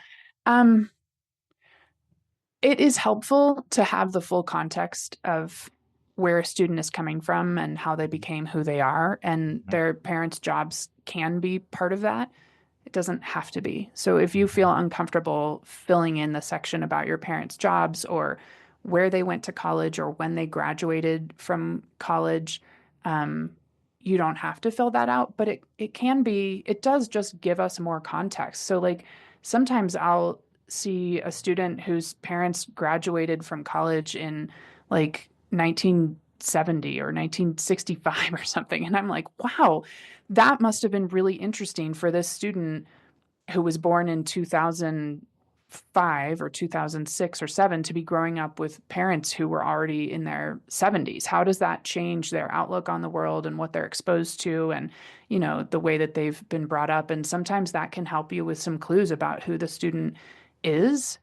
It is helpful to have the full context of where a student is coming from and how they became who they are, and their parents' jobs can be part of that. It doesn't have to be. So if you feel uncomfortable filling in the section about your parents' jobs or where they went to college or when they graduated from college, you don't have to fill that out, but it does just give us more context. So sometimes I'll see a student whose parents graduated from college in 1970 or 1965 or something. And I'm like, wow, that must have been really interesting for this student who was born in 2005 or 2006 or 7 to be growing up with parents who were already in their 70s. How does that change their outlook on the world and what they're exposed to and, the way that they've been brought up? And sometimes that can help you with some clues about who the student is,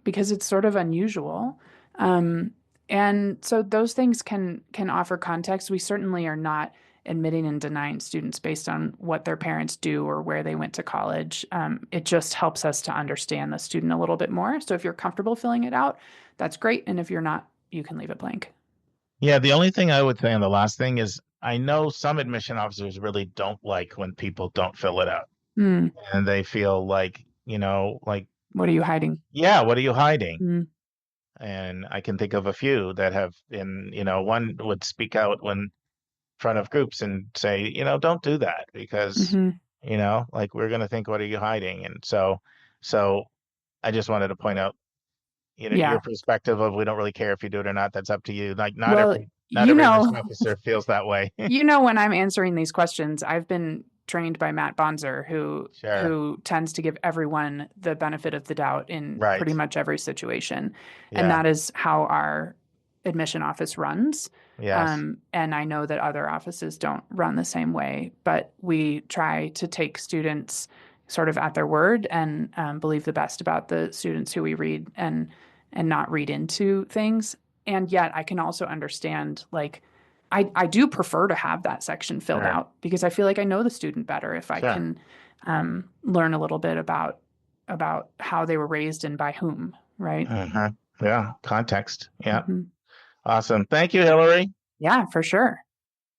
because it's sort of unusual. And so those things can offer context. We certainly are not admitting and denying students based on what their parents do or where they went to college. It just helps us to understand the student a little bit more. So if you're comfortable filling it out, that's great. And if you're not, you can leave it blank. Yeah, the only thing I would say on the last thing is I know some admission officers really don't like when people don't fill it out. And they feel like, what are you hiding? Yeah, what are you hiding? And I can think of a few that have been, one would speak out when in front of groups and say, don't do that because, we're going to think, what are you hiding? And so I just wanted to point out, your perspective of we don't really care if you do it or not. That's up to you. Not every admission officer feels that way. When I'm answering these questions, I've been trained by Matt Bonser, who tends to give everyone the benefit of the doubt in pretty much every situation. And that is how our admission office runs. Yes. And I know that other offices don't run the same way, but we try to take students sort of at their word and believe the best about the students who we read and not read into things. And yet I can also understand, like, I do prefer to have that section filled out because I feel like I know the student better if I can learn a little bit about how they were raised and by whom, right? Uh-huh. Yeah, context. Yeah. Mm-hmm. Awesome. Thank you, Hilliary. Yeah, for sure.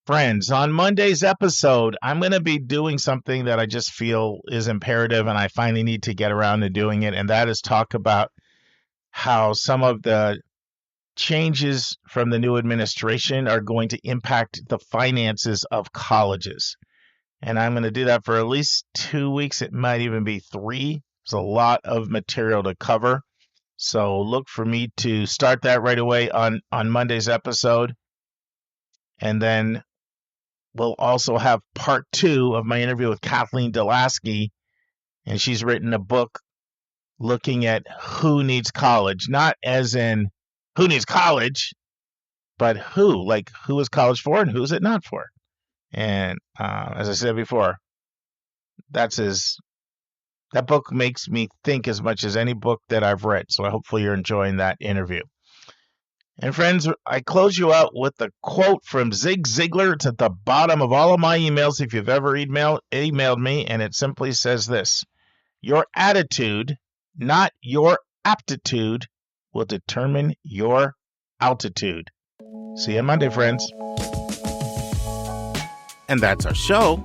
Friends, on Monday's episode, I'm going to be doing something that I just feel is imperative, and I finally need to get around to doing it, and that is talk about how some of the changes from the new administration are going to impact the finances of colleges. And I'm going to do that for at least 2 weeks. It might even be 3. There's a lot of material to cover. So look for me to start that right away on Monday's episode. And then we'll also have part 2 of my interview with Kathleen Delasky. And she's written a book looking at who needs college, not as in who needs college, but who is college for and who is it not for? And as I said before, that book makes me think as much as any book that I've read. So hopefully you're enjoying that interview. And friends, I close you out with a quote from Zig Ziglar. It's at the bottom of all of my emails if you've ever emailed me, and it simply says this: your attitude, not your aptitude, will determine your altitude. See you on Monday, friends. And that's our show.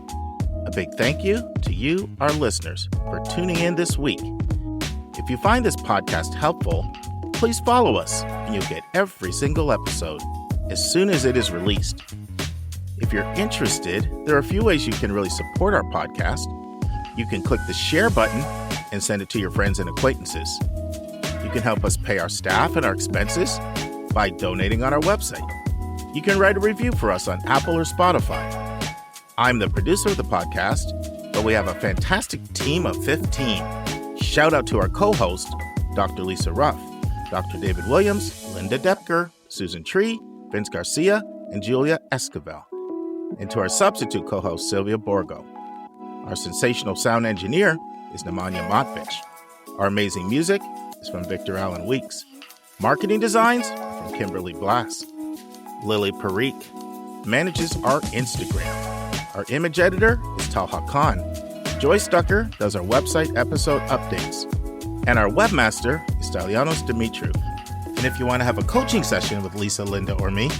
A big thank you to you, our listeners, for tuning in this week. If you find this podcast helpful, please follow us and you'll get every single episode as soon as it is released. If you're interested, there are a few ways you can really support our podcast. You can click the share button and send it to your friends and acquaintances. You can help us pay our staff and our expenses by donating on our website. You can write a review for us on Apple or Spotify. I'm the producer of the podcast, but we have a fantastic team of 15. Shout out to our co-host, Dr. Lisa Rouff, Dr. David Williams, Lynda Doepker, Susan Tree, Vince Garcia, and Julia Esquivel. And to our substitute co-host, Sylvia Borgo. Our sensational sound engineer is Nemanja Motvich. Our amazing music is from Victor Allen Weeks. Marketing designs are from Kimberly Blass. Lily Parikh manages our Instagram. Our image editor is Talha Khan. Joyce Ducker does our website episode updates. And our webmaster is Stylianos Dimitriou. And if you want to have a coaching session with Lisa, Lynda, or me,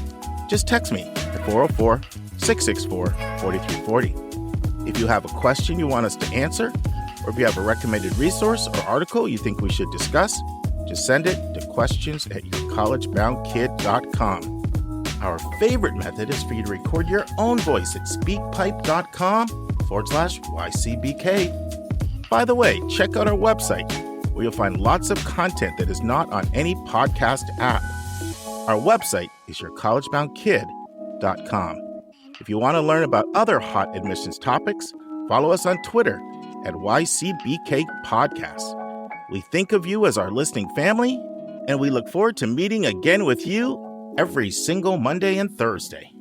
just text me at 404-664-4340. If you have a question you want us to answer, or if you have a recommended resource or article you think we should discuss, just send it to questions@yourcollegeboundkid.com. Our favorite method is for you to record your own voice at speakpipe.com/YCBK. By the way, check out our website where you'll find lots of content that is not on any podcast app. Our website is yourcollegeboundkid.com. If you want to learn about other hot admissions topics, follow us on Twitter at YCBK Podcasts. We think of you as our listening family, and we look forward to meeting again with you every single Monday and Thursday.